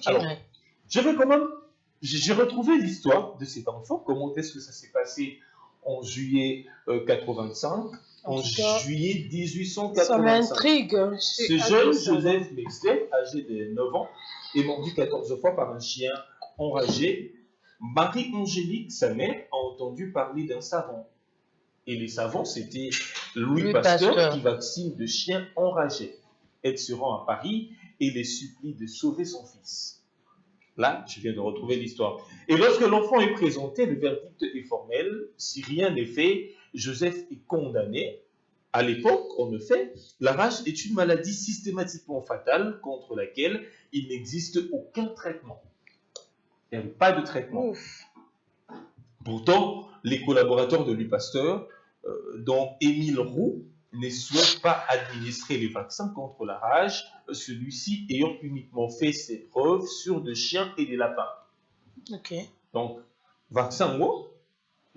Alors, je vais quand même... J'ai retrouvé l'histoire de cet enfant, comment est-ce que ça s'est passé en juillet 85. En juillet 1885. Ça m'intrigue. Ce jeune Joseph Meister, âgé de 9 ans, est mordu 14 fois par un chien enragé. Marie-Angélique, sa mère, a entendu parler d'un savant. Et les savants, c'était Louis Pasteur qui vaccine de chiens enragés. Elle se rend à Paris et les supplie de sauver son fils. Là, je viens de retrouver l'histoire. Et lorsque l'enfant est présenté, le verdict est formel. Si rien n'est fait, Joseph est condamné. À l'époque, en effet, la rage est une maladie systématiquement fatale contre laquelle il n'existe aucun traitement. Il n'y a pas de traitement. Pourtant, les collaborateurs de Louis Pasteur, dont Émile Roux, ne souhaitent pas administrer les vaccins contre la rage, celui-ci ayant uniquement fait ses preuves sur des chiens et des lapins. Donc, vaccin, moi,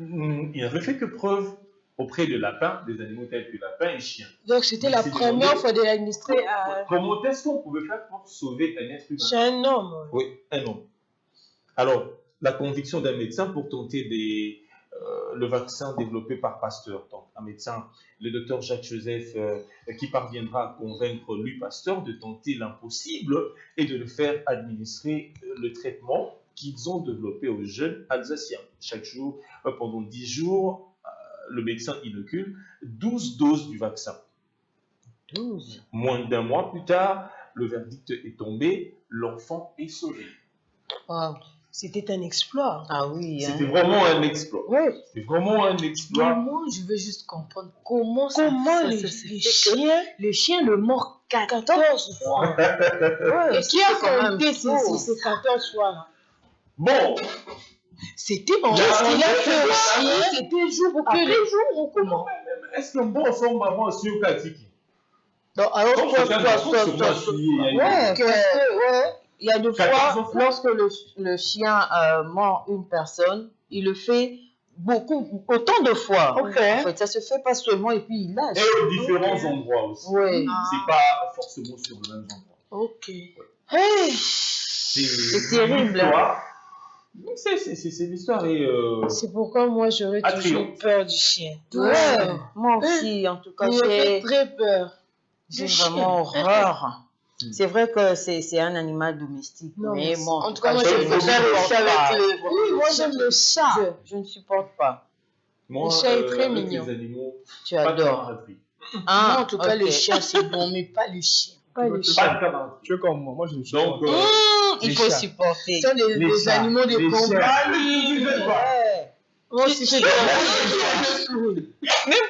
il n'avait fait que preuve auprès de lapins, des animaux tels que lapins et chiens. Donc, c'était la première fois de l'administrer à... Comment est-ce qu'on pouvait faire pour sauver un être humain? C'est un homme. Oui, un homme. Alors, la conviction d'un médecin pour tenter le vaccin développé par Pasteur. Donc, un médecin, le docteur Jacques Joseph, qui parviendra à convaincre Louis Pasteur de tenter l'impossible et de le faire administrer le traitement qu'ils ont développé aux jeunes Alsaciens. Chaque jour, pendant 10 jours, le médecin inocule 12 doses du vaccin. 12. Moins d'un mois plus tard, le verdict est tombé, l'enfant est sauvé. Wow. C'était un exploit. Ah oui. C'était vraiment un exploit. Oui. C'était vraiment un exploit. Mais moi, je veux juste comprendre comment les chiens... Le chien le mord 14 fois. Et qui a compté ces 14 fois? Bon. C'était en c'était jour après jour ou comment? Est-ce qu'un bon ensemble maman sur Katiki? Non, alors il y a des fois, lorsque le chien mord une personne, il le fait autant de fois. En fait, ça se fait pas seulement et puis il lâche. Et aux différents endroits aussi. Oui. C'est pas forcément sur le même endroit. Ok. Hey, c'est terrible. l'histoire est C'est pourquoi moi, j'aurais toujours attrayante. peur du chien. Ouais, moi aussi, en tout cas, Il me fait très peur. j'ai Du chien. vraiment horreur. C'est vrai que c'est un animal domestique, Non, mais bon, En tout cas, moi, je je ne préfère le supporte chat pas. avec le... Oui, moi, j'aime le chat. Je ne supporte pas. Moi, Le chat est très avec mignon. les animaux, Tu pas de adores. camaraderie. Ah, Moi, en tout cas, ok. le chien, c'est bon, mais pas le chien. Pas le Pas chien. de camaraderie. Tu es comme moi je ne suis Donc, pas. Il Les faut chats. supporter. Ce sont des chats, animaux de les compagnie. chats. Ouais. Moi aussi, c'est Même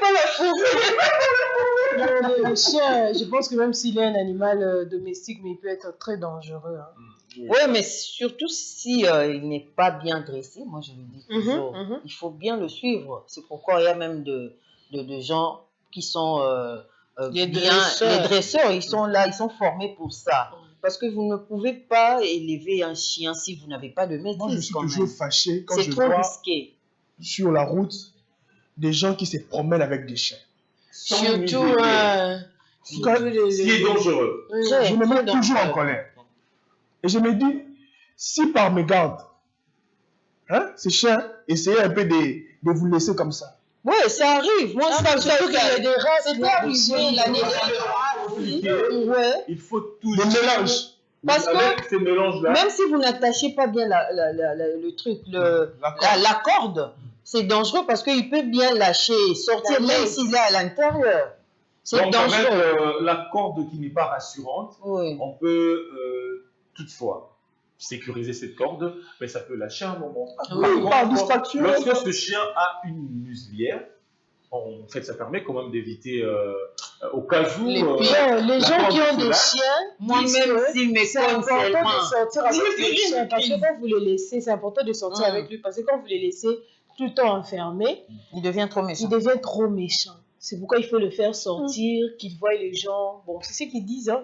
pas la fourrure. Le chien, je pense que même s'il est un animal domestique, mais il peut être très dangereux. Hein. Oui, mais surtout si il n'est pas bien dressé, moi je le dis toujours, il faut bien le suivre. C'est pourquoi il y a même de gens qui sont Les bien, dresseurs. les dresseurs, ils sont là, ils sont formés pour ça. Parce que vous ne pouvez pas élever un chien si vous n'avez pas de Moi, je maîtrise suis quand toujours même. fâché quand C'est je trop vois risqué. sur la route des gens qui se promènent avec des chiens. Surtout, Quand- Ce qui est dangereux. Je me mets toujours en colère. Et je me dis, si par mégarde, ces chiens essayaient un peu de vous laisser comme ça. Oui, ça arrive. Moi, Surtout qu'il y a des races. c'était arrivé l'année dernière. Ouais. Il faut toujours. Le mélange. Parce que avec ces mélanges-là. même si vous n'attachez pas bien le truc, la corde, c'est dangereux parce qu'il peut bien lâcher et sortir, même s'il est à l'intérieur. C'est Donc, avec dangereux. la corde qui n'est pas rassurante, Oui. on peut toutefois sécuriser cette corde, mais ça peut lâcher un moment. Par distraction. Lorsque ce chien a une muselière, en fait, ça permet quand même d'éviter au cas où. Les gens qui ont des chiens, Moi-même, s'il me c'est cogne important seulement. de sortir avec le chien. Parce que quand vous les laissez, c'est important de sortir avec lui. Parce que quand vous les laissez tout le temps enfermés, Il devient trop méchant. il devient trop méchant. C'est pourquoi il faut le faire sortir, qu'il voie les gens. Bon, c'est ce qu'ils disent, hein.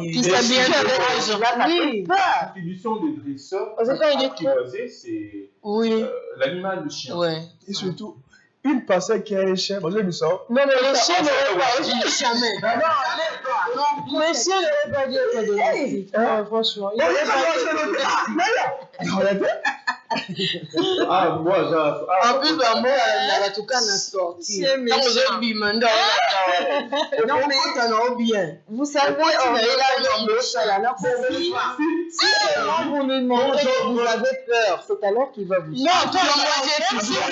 Qui s'habille avec les gens. Oui. La définition des dresseurs, Parce que quand il est apprivoiser, c'est Oui. l'animal, le chien. Ouais. Et surtout, une personne qui a un chien, moi je lui sors. Non, mais les chiens n'auraient pas dit jamais. Non, les chiens n'auraient pas dit être domestiques. Non, franchement. Ils n'auraient pas dit. Ah, moi, En plus, moi, la Toucan a sorti. C'est méchant. Quand j'ai bu, maintenant, non, mais ça n'a bien. Vous savez, on est là, si vous lui montrez que vous avez peur, c'est alors qu'il va vous Non, toi, moi, j'ai toujours...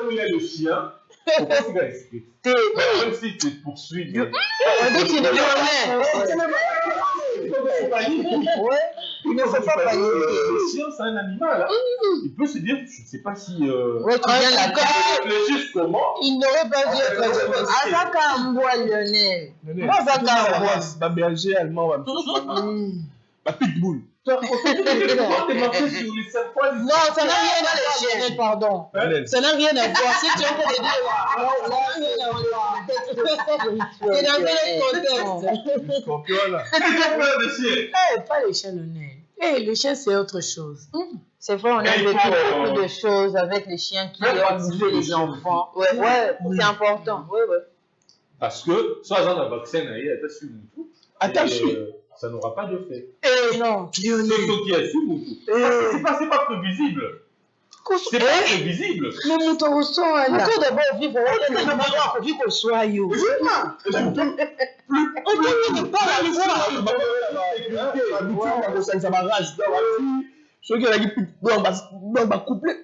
où il y a le chien, faut pas qu'il va respecter. Même si tu te poursuis. On dit qu'il est Il ne faut pas paniquer. Le chien, c'est un animal. Hein. Il peut se dire, je ne sais pas si. Ouais, tu viens la Réfléchir comment. Il n'aurait pas dû être domestique. Azaka Mboa Lionel. Moi, Azaka Mboa. Ma berger allemand, ma pitbull. Non, ça n'a rien à voir. Pardon. Ça n'a rien à voir. Si tu as fait les deux, ça n'a rien à voir. C'est dans quel contexte? Le scorpion là. Pas les chiens de nez. Le chien, c'est autre chose. C'est vrai, on a vécu beaucoup de choses avec les chiens qui ont bougé les enfants. Ouais, c'est important. Ouais. Parce que, soit on a un vaccin, Attention. Ça n'aura pas de fait. Non, C'est ce qui assume. C'est pas prévisible. C'est pas prévisible. Mais mouton au son, là. Encore d'abord, vivre au vivre au soir, yo. On ne peut pas la voir. Ça m'arrache. Ceux qui ont dit, on va coupler.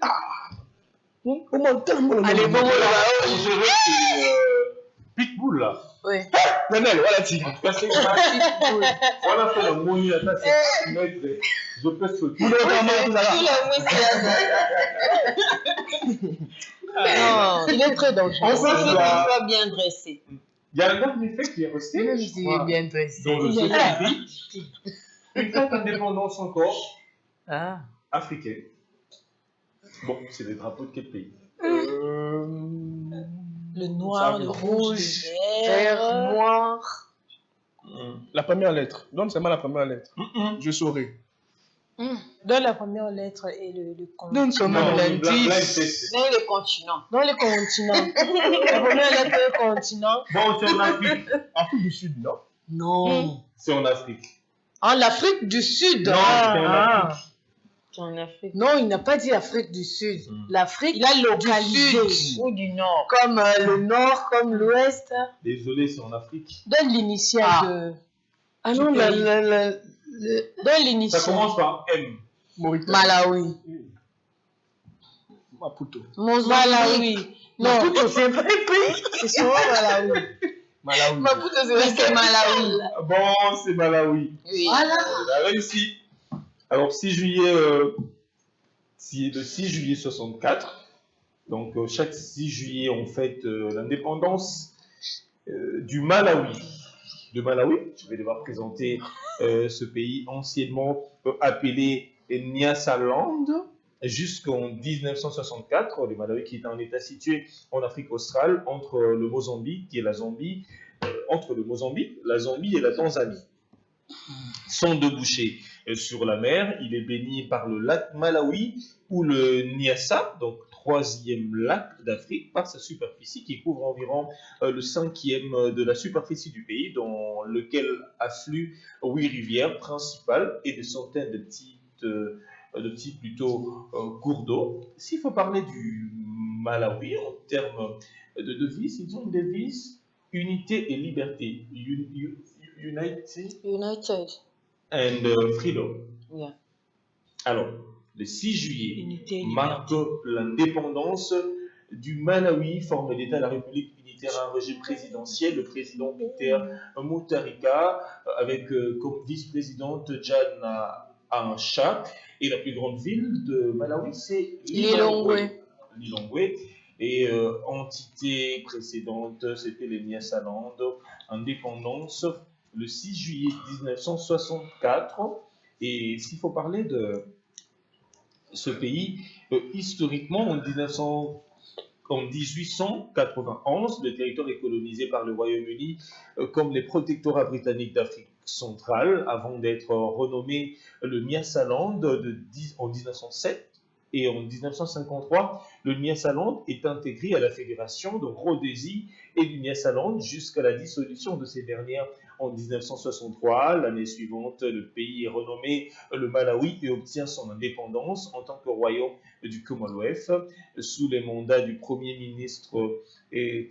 Comment tellement. Allez, bon, Pitbull là. Oui. Nanel, voilà, tu. En tout cas, c'est pas Pitbull. On a fait la monie à ta 7 mètres. Je peux sauter. Non, il est très dangereux. On sait qu'il soit bien dressé. Il y a un autre effet qui est resté. Même s'il est bien dressé. Dans le second pays. Une fête d'indépendance encore. Africaine. Bon, c'est les drapeaux de quel pays? Le noir, le rouge, le vert, vert, noir. La première lettre. Donne seulement la première lettre. Je saurai. Donne la première lettre et le continent. Donne seulement l'indice. Dans le continent. Dans le continent. La première lettre est le continent. Bon, c'est en Afrique. Afrique du Sud, non? Non. C'est en Afrique. En Afrique du Sud. Non, c'est en Afrique. C'est en Afrique. Non, il n'a pas dit Afrique du Sud. L'Afrique Il a du localisé. Sud. Ou du Nord. Comme le Nord, comme l'Ouest. Désolé, c'est en Afrique. Donne l'initiale de... Ah Du non, pays. le- Donne Ça l'initiale. commence par M. Mauritanie. Malawi. Maputo. Malawi. Non, Maputo, c'est pas un pays. c'est souvent Malawi. Malawi. Maputo, Mais c'est Malawi. Bon, c'est Malawi. Oui. Voilà. On a réussi. Alors, 6 juillet, le 6 juillet 64. Donc, chaque 6 juillet, on fête l'indépendance du Malawi. De Malawi, je vais devoir présenter ce pays anciennement appelé Nyasaland jusqu'en 1964. Le Malawi qui est un état situé en Afrique australe entre le Mozambique et la Zambie, entre le Mozambique, la Zambie et la Tanzanie. Sans débouchés sur la mer, il est baigné par le lac Malawi ou le Nyassa, donc troisième lac d'Afrique, par sa superficie qui couvre environ le cinquième de la superficie du pays, dans lequel affluent 8 rivières principales et des centaines de petits plutôt cours d'eau. S'il faut parler du Malawi en termes de devise, ils ont une devise unité et liberté. United. And freedom. Yeah. Alors, le 6 juillet Unité et marque l'indépendance du Malawi, forme d'État de la République unitaire à un régime présidentiel, le président Peter Mutharika, avec comme vice-présidente Jana Ansha, et la plus grande ville de Malawi, c'est Lilongwe. Lilongwe. Et entité précédente, c'était les Nyasaland, indépendance le 6 juillet 1964. Et s'il faut parler de ce pays, historiquement, en 1891, le territoire est colonisé par le Royaume-Uni comme les protectorats britanniques d'Afrique centrale, avant d'être renommé le Nyasaland en 1907. Et en 1953, le Nyasaland est intégré à la fédération de Rhodésie et du Nyasaland jusqu'à la dissolution de ces dernières en 1963. L'année suivante, le pays est renommé le Malawi et obtient son indépendance en tant que royaume du Commonwealth sous les mandats du Premier ministre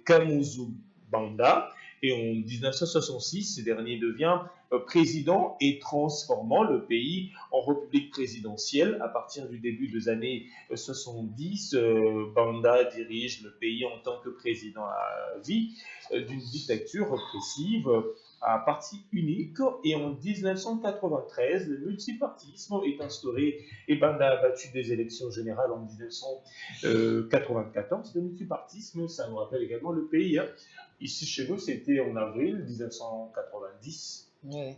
Kamuzu Banda. Et en 1966, ce dernier devient président et transformant le pays en république présidentielle. À partir du début des années 70, Banda dirige le pays en tant que président à vie d'une dictature répressive à parti unique. Et en 1993, le multipartisme est instauré et Banda a battu des élections générales en 1994. Le multipartisme, ça nous rappelle également le pays. Ici, chez nous, c'était en avril 1990. Oui.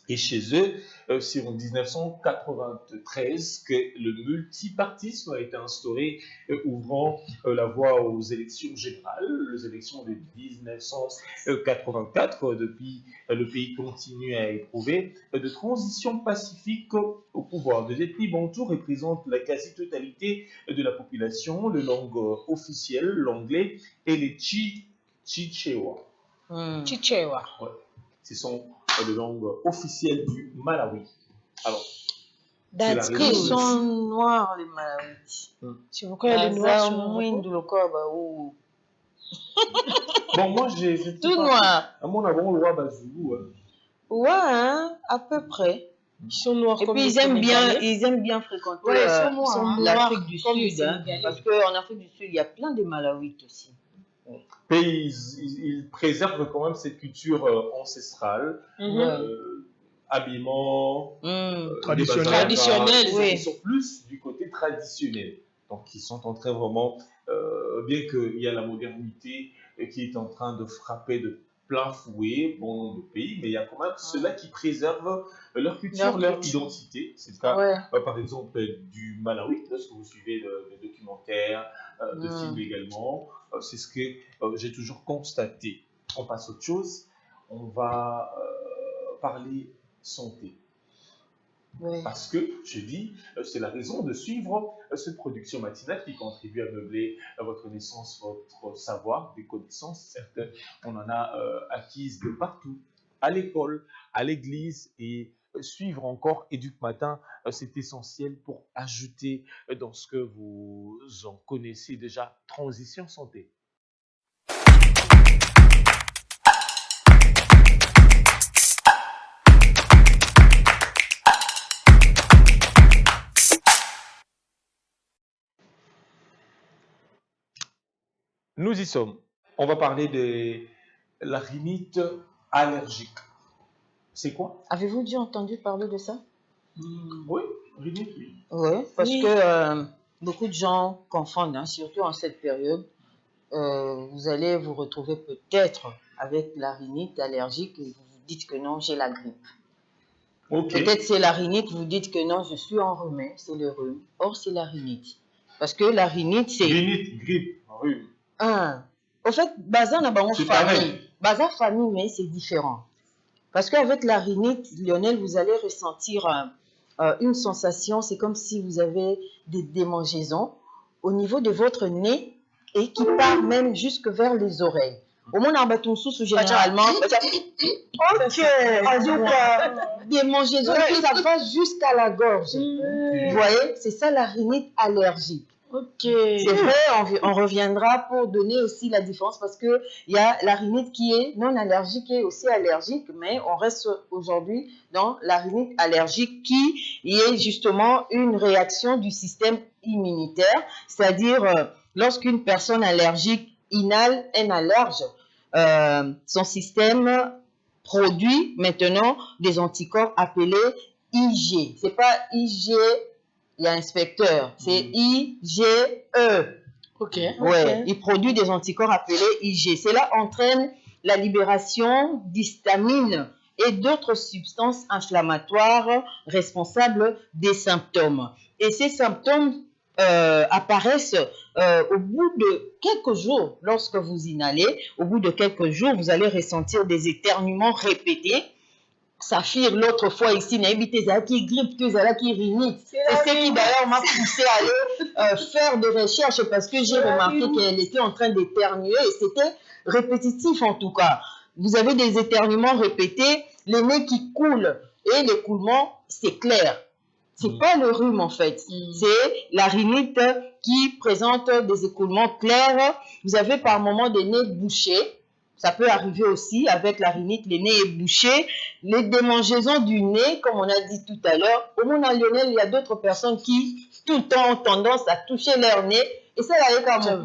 Et chez eux, c'est en 1993 que le multipartisme a été instauré, ouvrant la voie aux élections générales. Les élections de 1984, depuis, le pays continue à éprouver de transition pacifique au pouvoir. Les ethnies bantoues représentent la quasi-totalité de la population, les langues officielles, l'anglais et les Chichewa. Chichewa. Ouais. Ce sont les langues officielles du Malawi. Alors, c'est la That's raison Ils de- sont noirs, les Malawites. C'est pourquoi il y a les noirs sur le Moins drapeau. de le corps, bah, ou- Bon, moi, j'ai... Tout noir. À mon avis, le roi Bazulu. Ouais, hein, à peu près. Ils sont noirs Et comme puis les ils aiment Sénégalais. bien fréquenter Ouais, ils sont noirs, hein. l'Afrique du comme les Sud, hein, Sénégalais. parce qu'en Afrique du Sud, il y a plein de Malawites aussi. Et ils préservent quand même cette culture ancestrale, habillement, Traditionnel. les bazars, Traditionnel, ils oui. sont plus du côté traditionnel. Donc, ils sont en train vraiment, bien qu'il y a la modernité qui est en train de frapper de plein fouet bon, le pays, mais il y a quand même ceux-là qui préservent leur culture, leur identité. C'est le cas, Ouais. par exemple, du Malawi, lorsque vous suivez de documentaires, de films également. C'est ce que j'ai toujours constaté. On passe à autre chose. On va parler santé. Ouais. Parce que, je dis, c'est la raison de suivre cette production matinale qui contribue à meubler votre connaissance, votre savoir, des connaissances. Certes, on en a acquises de partout, à l'école, à l'église et suivre encore Éduc Matin, c'est essentiel pour ajouter dans ce que vous en connaissez déjà. Transition santé. Nous y sommes. On va parler de la rhinite allergique. C'est quoi? Avez-vous déjà entendu parler de ça? Oui, rhinite, oui. Oui, parce que beaucoup de gens confondent, hein, surtout en cette période. Vous allez vous retrouver peut-être avec la rhinite allergique et vous vous dites que non, j'ai la grippe. Okay. Peut-être c'est la rhinite, vous dites que non, je suis enrhumé, c'est le rhume. Or, c'est la rhinite. Parce que la rhinite, c'est... Rhinite, grippe, rhume. Au fait, Baza n'a pas C'est famille. pareil. Baza famille, mais c'est différent. Parce qu'avec la rhinite, Lionel, vous allez ressentir une sensation, c'est comme si vous avez des démangeaisons au niveau de votre nez et qui part même jusque vers les oreilles. Au moins, en bâton sous, généralement, ok, démangeaisons, et puis ça va jusqu'à la gorge. Vous voyez, c'est ça la rhinite allergique. Ok. C'est vrai, on reviendra pour donner aussi la différence parce qu'il y a la rhinite qui est non allergique et aussi allergique, mais on reste aujourd'hui dans la rhinite allergique qui est justement une réaction du système immunitaire, c'est-à-dire lorsqu'une personne allergique inhale un allerge, son système produit maintenant des anticorps appelés IG. C'est pas IG. Il y a inspecteur, c'est IgE. Ok. Ouais, il produit des anticorps appelés IG. Cela entraîne la libération d'histamine et d'autres substances inflammatoires responsables des symptômes. Et ces symptômes apparaissent au bout de quelques jours. Lorsque vous inhalez, au bout de quelques jours, vous allez ressentir des éternuements répétés. Saphir, l'autre fois ici, n'a évité ça qui grippe, ça qui rhinite. C'est ce qui d'ailleurs m'a poussé à aller faire des recherches parce que j'ai remarqué qu'elle était en train d'éternuer et c'était répétitif en tout cas. Vous avez des éternuements répétés, le nez qui coule et l'écoulement, c'est clair. C'est pas le rhume en fait, c'est la rhinite qui présente des écoulements clairs. Vous avez par moments des nez bouchés. Ça peut arriver aussi avec la rhinite, le nez est bouché, les démangeaisons du nez, comme on a dit tout à l'heure. Au monde à Lionel, il y a d'autres personnes qui tout le temps ont tendance à toucher leur nez et ça là est comme ça.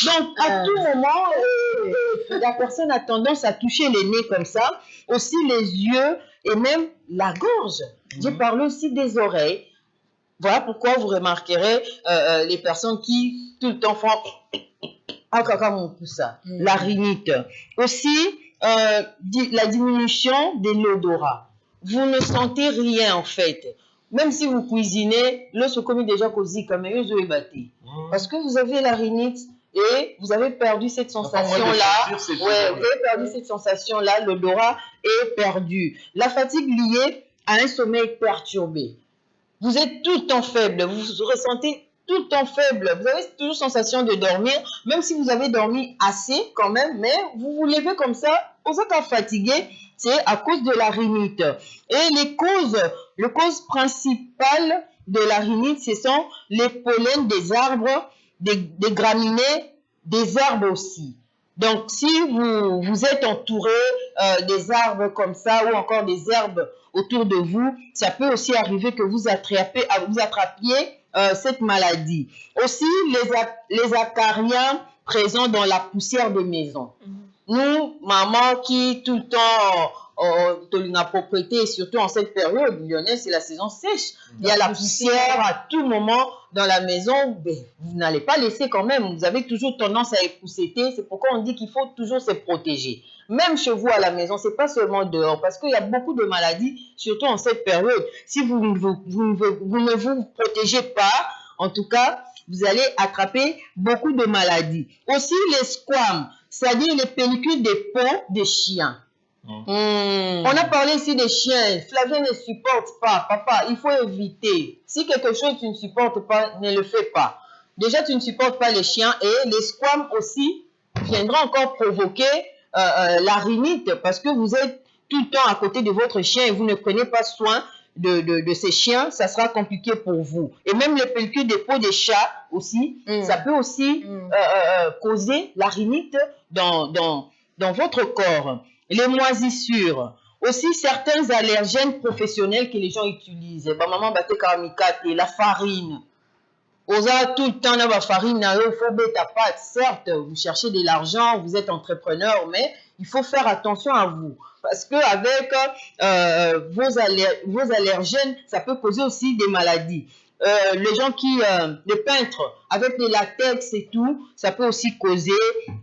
Donc à tout moment, la personne a tendance à toucher les nez comme ça, aussi les yeux et même la gorge. J'ai parlé aussi des oreilles. Voilà pourquoi vous remarquerez les personnes qui tout le temps font la rhinite. Aussi, la diminution de l'odorat. Vous ne sentez rien en fait. Même si vous cuisinez, le sokomi déjà cosy comme parce que vous avez la rhinite et vous avez perdu cette sensation-là. Vous avez perdu cette sensation-là, l'odorat est perdu. La fatigue liée à un sommeil perturbé. Vous êtes tout le temps faible, vous ressentez tout le temps faible, vous avez toujours sensation de dormir, même si vous avez dormi assez quand même, mais vous vous levez comme ça, vous êtes fatigué, c'est à cause de la rhinite. Et les causes principales de la rhinite, ce sont les pollens des arbres, des graminées, des herbes aussi. Donc, si vous êtes entouré des arbres comme ça ou encore des herbes autour de vous, ça peut aussi arriver que vous attrapiez cette maladie. Aussi, les acariens présents dans la poussière des maisons. Nous, maman qui tout le temps de la propriété, et surtout en cette période, Lionel, c'est la saison sèche. Il y a la poussière à tout moment dans la maison. Mais vous n'allez pas laisser quand même. Vous avez toujours tendance à épousseter. C'est pourquoi on dit qu'il faut toujours se protéger. Même chez vous à la maison, c'est pas seulement dehors. Parce qu'il y a beaucoup de maladies, surtout en cette période. Si vous ne vous protégez pas, en tout cas, vous allez attraper beaucoup de maladies. Aussi les squames, c'est-à-dire les pellicules des peaux des chiens. On a parlé ici des chiens. Flavien ne supporte pas. Papa, il faut éviter. Si quelque chose tu ne supportes pas, ne le fais pas. Déjà, tu ne supportes pas les chiens et les squames aussi viendront encore provoquer la rhinite parce que vous êtes tout le temps à côté de votre chien et vous ne prenez pas soin de ces chiens, ça sera compliqué pour vous. Et même les pellicules de peau des chats aussi, ça peut aussi causer la rhinite dans votre corps. Les moisissures, aussi certains allergènes professionnels que les gens utilisent. Maman bate karamikate, la farine. Osa tout le temps la farine, il faut bêta pas. Certes, vous cherchez de l'argent, vous êtes entrepreneur, mais il faut faire attention à vous. Parce que avec vos allergènes, ça peut causer aussi des maladies. Les gens les peintres, avec les latex et tout, ça peut aussi causer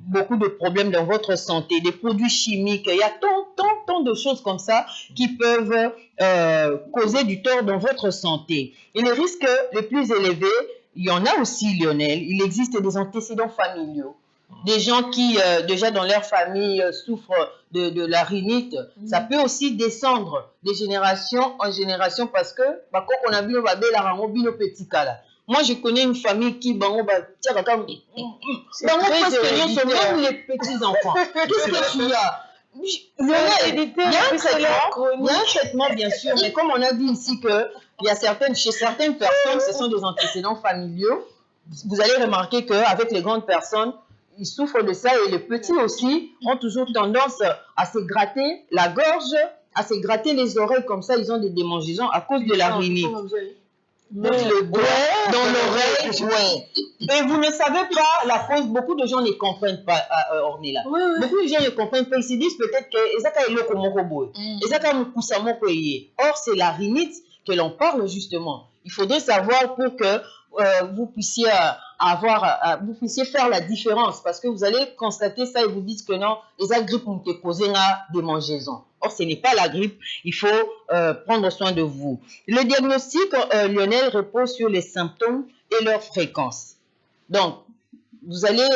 beaucoup de problèmes dans votre santé. Des produits chimiques, il y a tant de choses comme ça qui peuvent causer du tort dans votre santé. Et les risques les plus élevés, il y en a aussi, Lionel. Il existe des antécédents familiaux. Des gens qui, déjà dans leur famille, souffrent de la rhinite. Ça peut aussi descendre de génération en génération parce que, quand on a vu le petit cas là. Moi, je connais une famille qui, même les petits-enfants. Qu'est-ce que tu as? Il y a un traitement, bien sûr, mais comme on a dit ici que chez certaines personnes, ce sont des antécédents familiaux. Vous allez remarquer qu'avec les grandes personnes, ils souffrent de ça et les petits aussi ont toujours tendance à se gratter la gorge, à se gratter les oreilles comme ça, ils ont des démangeaisons à cause de la rhinite. Mettre le doigt dans l'oreille, Et vous ne savez pas la cause, beaucoup de gens ne comprennent pas, Ornella. Beaucoup de gens ne comprennent pas, ils se disent peut-être que or, c'est la rhinite que l'on parle justement. Il faudrait savoir pour que vous puissiez faire la différence parce que vous allez constater ça et vous dites que non, les grippes ont été causées des mangeaisons. Or, ce n'est pas la grippe, il faut prendre soin de vous. Le diagnostic, Lionel, repose sur les symptômes et leur fréquence. Donc, vous allez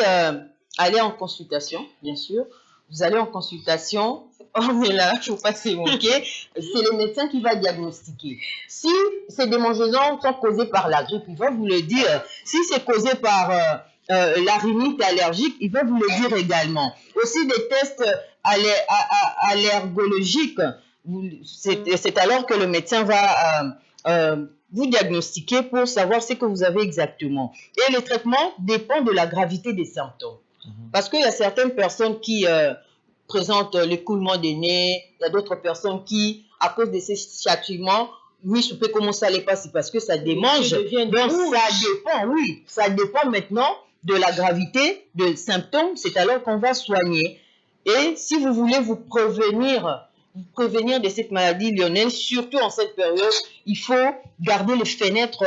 aller en consultation, bien sûr. Vous allez en consultation. On est là, je ne veux pas s'évoquer. C'est le médecin qui va diagnostiquer. Si ces démangeaisons sont causées par la grippe, il va vous le dire. Si c'est causé par la rhinite allergique, il va vous le dire également. Aussi des tests allergologiques. C'est alors que le médecin va vous diagnostiquer pour savoir ce que vous avez exactement. Et le traitement dépend de la gravité des symptômes. Parce qu'il y a certaines personnes qui présentent l'écoulement des nez, il y a d'autres personnes qui, à cause de ces châtiments, je peux commencer à les passer parce que ça démange. Donc ça dépend maintenant de la gravité des symptômes, c'est alors qu'on va soigner. Et si vous voulez vous prévenir de cette maladie, Lionel, surtout en cette période, il faut garder les fenêtres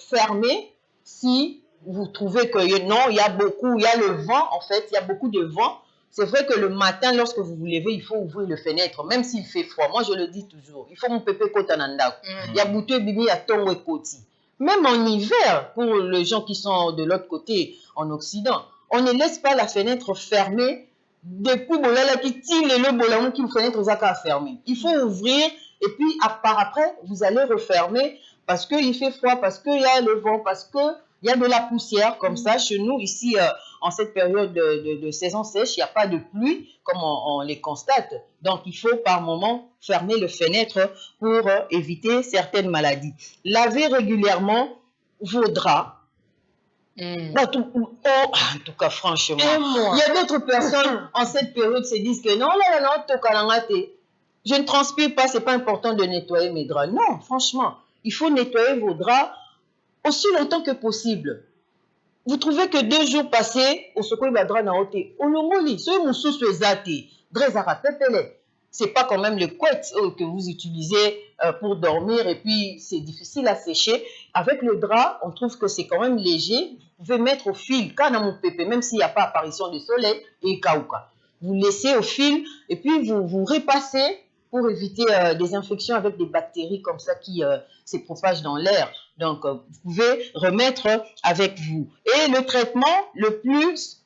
fermées si vous trouvez que non, il y a le vent en fait, il y a beaucoup de vent. C'est vrai que le matin, lorsque vous vous levez, il faut ouvrir les fenêtres, même s'il fait froid. Moi, je le dis toujours. Il faut mon pépé kotananda. Il y a bouté bibi à tongo et koti. Même en hiver, pour les gens qui sont de l'autre côté, en Occident, on ne laisse pas la fenêtre fermée. Depuis bolala qui tire le bolamou qui fenêtre zaka fermée. Il faut ouvrir et puis après, vous allez refermer parce qu'il fait froid, parce qu'il y a le vent, parce que il y a de la poussière comme ça. Chez nous, ici, en cette période de saison sèche, il n'y a pas de pluie, comme on les constate. Donc, il faut par moment fermer les fenêtres pour éviter certaines maladies. Lavez régulièrement vos draps. En tout cas, franchement, il y a d'autres personnes en cette période se disent que non, je ne transpire pas, c'est pas important de nettoyer mes draps. Non, franchement, il faut nettoyer vos draps aussi longtemps que possible. Vous trouvez que 2 jours passés, au secours, il va drap na hoté. Olongoli, ce moussou se zate, drezara pepele. C'est pas quand même le couette que vous utilisez pour dormir et puis c'est difficile à sécher. Avec le drap, on trouve que c'est quand même léger. Vous pouvez mettre au fil, même s'il n'y a pas apparition de soleil et kauka. Vous laissez au fil et puis vous repassez pour éviter des infections avec des bactéries comme ça qui se propagent dans l'air. Donc, vous pouvez remettre avec vous. Et le traitement le plus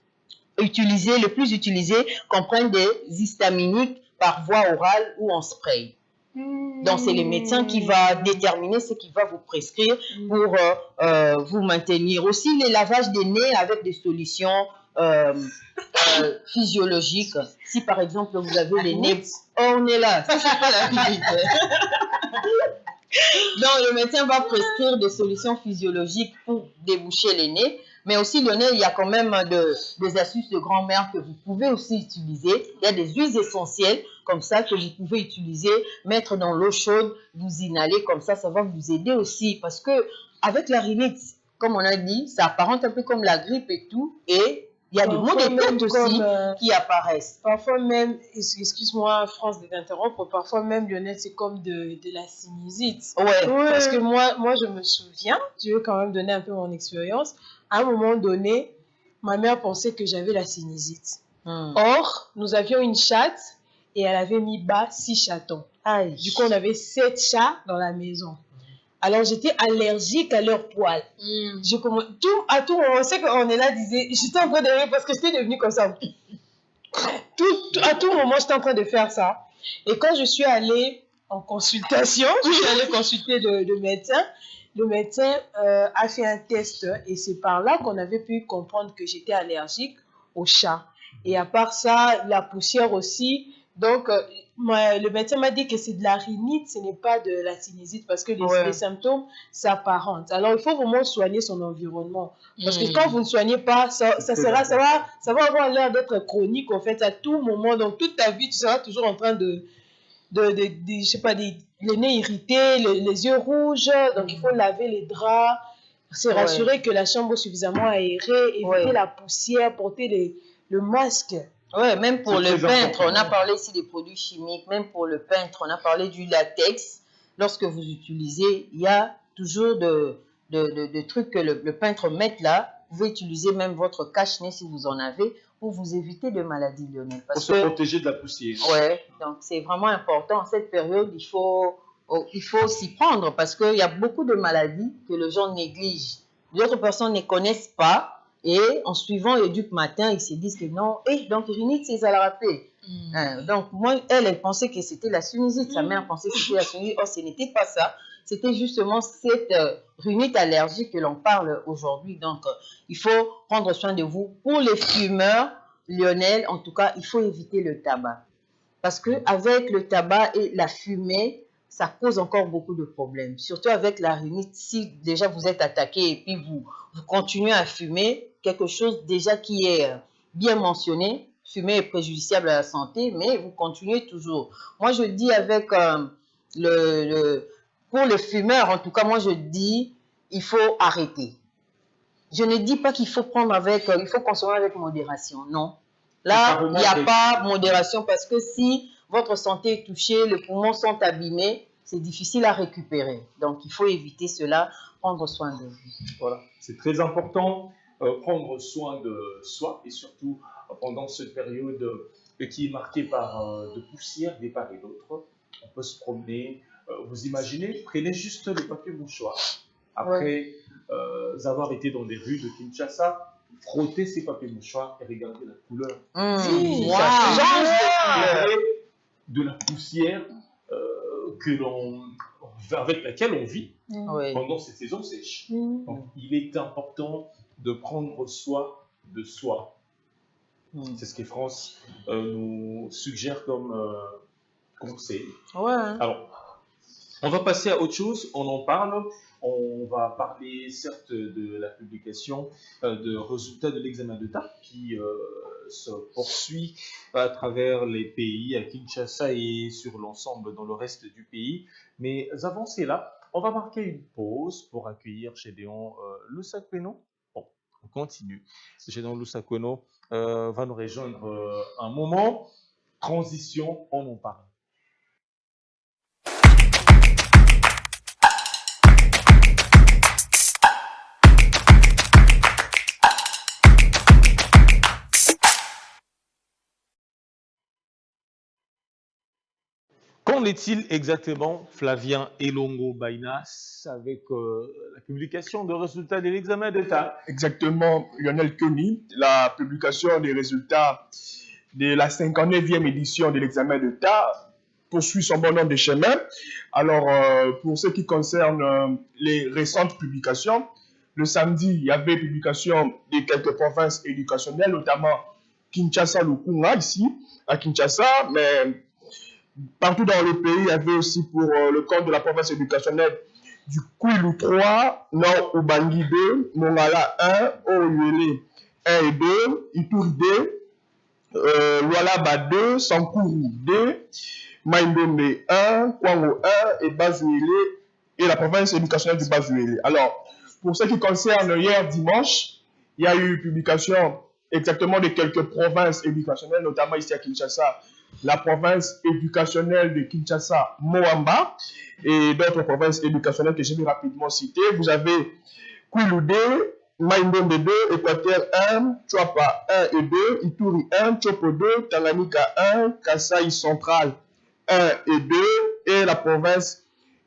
utilisé comprend des histaminiques par voie orale ou en spray. Donc, c'est le médecin qui va déterminer ce qu'il va vous prescrire pour vous maintenir. Aussi, les lavages des nez avec des solutions physiologiques. Si par exemple vous avez les nez, on est là, ça c'est pas la rinite. Donc le médecin va prescrire des solutions physiologiques pour déboucher les nez. Mais aussi le nez, il y a quand même des astuces de grand-mère que vous pouvez aussi utiliser. Il y a des huiles essentielles comme ça que vous pouvez utiliser, mettre dans l'eau chaude, vous inhaler comme ça va vous aider aussi. Parce que avec la rinite, comme on a dit, ça apparente un peu comme la grippe et tout. Et il y a des maux de tête aussi qui apparaissent. Parfois même, excuse-moi France de t'interrompre, parfois même Lionel, c'est comme de la sinusite. Ouais. Parce que moi je me souviens, je vais quand même donner un peu mon expérience. À un moment donné, ma mère pensait que j'avais la sinusite. Or, nous avions une chatte et elle avait mis bas 6 chatons. Aïe. Du coup, on avait 7 chats dans la maison. Alors, j'étais allergique à leurs poils. À tout moment, c'est qu'on est là, j'étais en train de rire parce que j'étais devenue comme ça. À tout moment, j'étais en train de faire ça. Et quand je suis allée en consultation, je suis allée consulter le médecin. Le médecin a fait un test et c'est par là qu'on avait pu comprendre que j'étais allergique aux chats. Et à part ça, la poussière aussi. Donc, le médecin m'a dit que c'est de la rhinite, ce n'est pas de la sinusite parce que les symptômes s'apparentent. Alors, il faut vraiment soigner son environnement. Parce que quand vous ne soignez pas, ça va avoir l'air d'être chronique en fait à tout moment. Donc, toute ta vie, tu seras toujours en train je sais pas, le nez irrité, les yeux rouges. Donc, il faut laver les draps, se rassurer que la chambre est suffisamment aérée, éviter la poussière, porter le masque. Oui, même pour le peintre, on a parlé ici des produits chimiques, même pour le peintre, on a parlé du latex. Lorsque vous utilisez, il y a toujours de trucs que le peintre met là. Vous pouvez utiliser même votre cache-nez si vous en avez pour vous éviter de maladies, Lionel. Pour se protéger de la poussière. Oui, donc c'est vraiment important. En cette période, il faut s'y prendre parce qu'il y a beaucoup de maladies que les gens négligent. D'autres personnes ne connaissent pas. Et en suivant Éduc Matin, ils se disent que non, donc rhinite, c'est ça la rappelé. Donc moi, elle pensait que c'était la sinusite. Sa mère pensait que c'était la sinusite. Or, ce n'était pas ça. C'était justement cette rhinite allergique que l'on parle aujourd'hui. Donc, il faut prendre soin de vous. Pour les fumeurs, Lionel, en tout cas, il faut éviter le tabac. Parce qu'avec le tabac et la fumée, ça cause encore beaucoup de problèmes. Surtout avec la rhinite, si déjà vous êtes attaqué et puis vous continuez à fumer, quelque chose déjà qui est bien mentionné, fumer est préjudiciable à la santé, mais vous continuez toujours. Moi, je dis avec pour les fumeurs, en tout cas, moi, je dis, il faut arrêter. Je ne dis pas qu'il faut il faut consommer avec modération, non. Là, il n'y a pas modération parce que si votre santé est touchée, les poumons sont abîmés, c'est difficile à récupérer. Donc, il faut éviter cela, prendre soin de vous. Voilà, c'est très important, prendre soin de soi et surtout pendant cette période qui est marquée par de poussière des part et d'autre. On peut se promener, vous imaginez, prenez juste le papier mouchoir. Après avoir été dans les rues de Kinshasa, frottez ces papiers mouchoirs et regardez la couleur. De la poussière avec laquelle on vit pendant cette saison sèche. Donc, il est important de prendre soin de soi. C'est ce que France nous suggère comme conseil. Alors, on va passer à autre chose, on en parle. On va parler certes de la publication de résultats de l'examen d'État qui se poursuit à travers les pays, à Kinshasa et sur l'ensemble dans le reste du pays. Mais avant cela, on va marquer une pause pour accueillir Gédéon Lusakweno. Bon, on continue. Gédéon Lusakweno va nous rejoindre un moment. Transition, on en parle. Qu'en est-il exactement, Flavien Elongo Bainas, avec la publication des résultats de l'examen d'État? Exactement, Lionel Kenny, la publication des résultats de la 59e édition de l'examen d'État poursuit son bon nombre de chemins. Alors, pour ce qui concerne les récentes publications, Le samedi, il y avait publication de quelques provinces éducationnelles, notamment Kinshasa, Lukunga, ici, à Kinshasa, mais partout dans le pays, il y avait aussi pour le compte de la province éducationnelle du Kwilu 3, Nord Ubangi 2, Mongala 1, Oyuele 1 et 2, Ituri 2, Lualaba 2, Sankuru 2, Maïndombe 1, Kwango 1 et Bazuele et la province éducationnelle du Bazuele. Alors, pour ce qui concerne hier dimanche, il y a eu publication exactement de quelques provinces éducationnelles, notamment ici à Kinshasa, la province éducationnelle de Kinshasa, Moamba, et d'autres provinces éducationnelles que je vais rapidement citer. Vous avez Kwilu 2, Maïndombe 2, Équateur 1, Chouapa 1 et 2, Ituri 1, Chopo 2, Tanganyika 1, Kasaï Central 1 et 2, et la province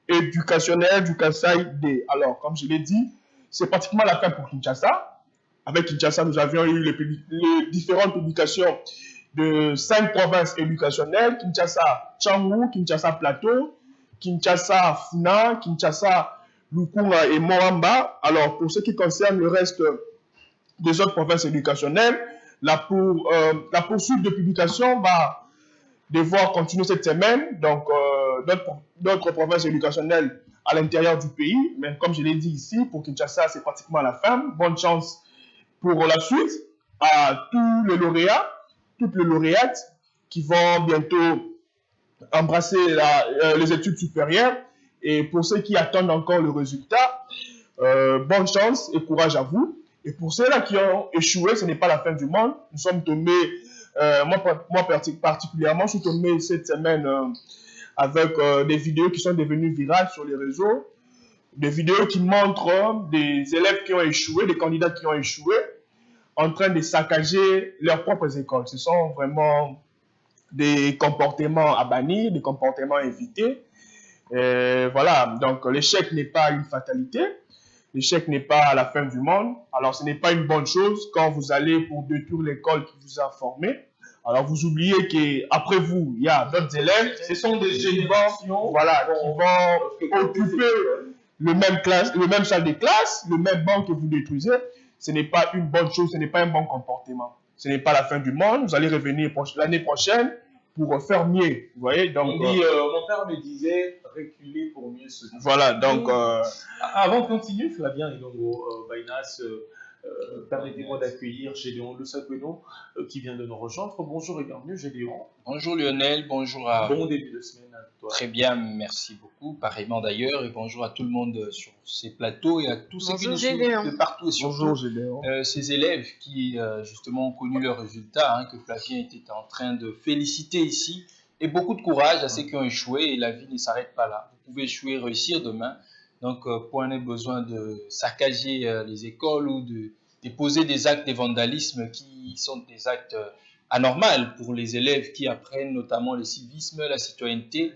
éducationnelle du Kasaï D. Alors, comme je l'ai dit, c'est pratiquement la fin pour Kinshasa. Avec Kinshasa, nous avions eu les différentes publications de 5 provinces éducationnelles, Kinshasa Tchangou, Kinshasa Plateau, Kinshasa Funa, Kinshasa Lukunga et Moamba. Alors, pour ce qui concerne le reste des autres provinces éducationnelles, la poursuite de publication va devoir continuer cette semaine. Donc, d'autres provinces éducationnelles à l'intérieur du pays. Mais comme je l'ai dit ici, pour Kinshasa, c'est pratiquement la fin. Bonne chance pour la suite à tous les lauréats, toutes les lauréates qui vont bientôt embrasser les études supérieures. Et pour ceux qui attendent encore le résultat, bonne chance et courage à vous. Et pour ceux-là qui ont échoué, ce n'est pas la fin du monde. Nous sommes tombés, moi particulièrement, je suis tombé cette semaine avec des vidéos qui sont devenues virales sur les réseaux. Des vidéos qui montrent des élèves qui ont échoué, des candidats qui ont échoué, en train de saccager leurs propres écoles. Ce sont vraiment des comportements à bannir, des comportements à éviter. Voilà, donc l'échec n'est pas une fatalité, l'échec n'est pas la fin du monde. Alors ce n'est pas une bonne chose quand vous allez pour détruire l'école qui vous a formé. Alors vous oubliez qu'après vous, il y a d'autres élèves. Ce sont des générations voilà, qui vont occuper le même salle de classe, le même banc que vous détruisez. Ce n'est pas une bonne chose, ce n'est pas un bon comportement. Ce n'est pas la fin du monde. Vous allez revenir l'année prochaine pour faire mieux. Vous voyez, donc, mon père me disait reculer pour mieux se dire. Voilà, donc. Avant de continuer, Flavien et Longo Bainas, permettez-moi d'accueillir Gédéon Lusakwenon qui vient de nous rejoindre. Bonjour et bienvenue, Gédéon. Bonjour Lionel, bonjour à... Bon début de semaine à toi. Très bien, merci beaucoup, pareillement d'ailleurs, et bonjour à tout le monde sur ces plateaux et à tous ceux qui nous suivent de partout, et surtout ces élèves qui justement ont connu leurs résultats, que Flavien était en train de féliciter ici, et beaucoup de courage à ceux qui ont échoué, et la vie ne s'arrête pas là. Vous pouvez échouer et réussir demain, donc point n'est besoin de saccager les écoles ou de déposer des actes de vandalisme qui sont des actes anormal pour les élèves qui apprennent notamment le civisme, la citoyenneté.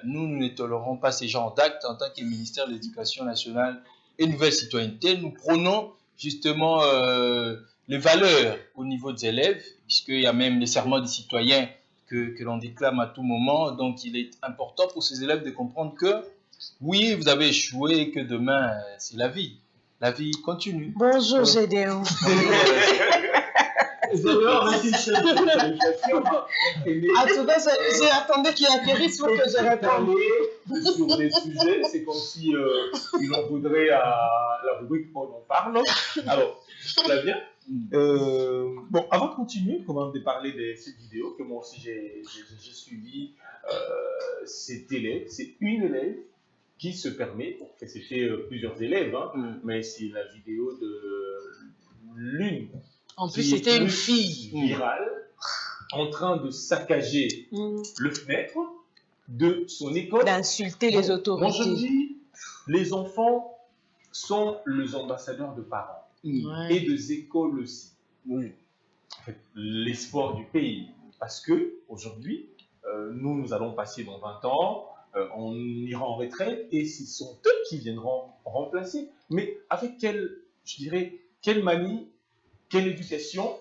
Nous ne tolérons pas ces genres d'actes en tant que ministère de l'Éducation nationale et Nouvelle Citoyenneté. Nous prônons justement les valeurs au niveau des élèves, puisqu'il y a même les serments des citoyens que l'on déclame à tout moment. Donc il est important pour ces élèves de comprendre que oui, vous avez échoué et que demain, c'est la vie. La vie continue. Bonjour Gédéon. En tout cas, j'attendais qu'il atterrisse pour que je réponde. Sur les sujets, c'est comme si il en voudrait à la rubrique On en parle. Alors, Flavien, bon, avant de continuer, comment de parler de cette vidéo que moi aussi j'ai suivi, c'est une élève qui se permet, c'était plusieurs élèves, mais c'est la vidéo de l'une. En plus, c'était une fille virale en train de saccager le fenêtre de son école. D'insulter les autorités. Moi, je dis, les enfants sont les ambassadeurs de parents et des écoles aussi. Oui. En fait, l'espoir du pays. Parce que aujourd'hui, nous allons passer dans 20 ans, on ira en retraite et ce sont eux qui viendront remplacer. Mais avec quelle manie, quelle éducation?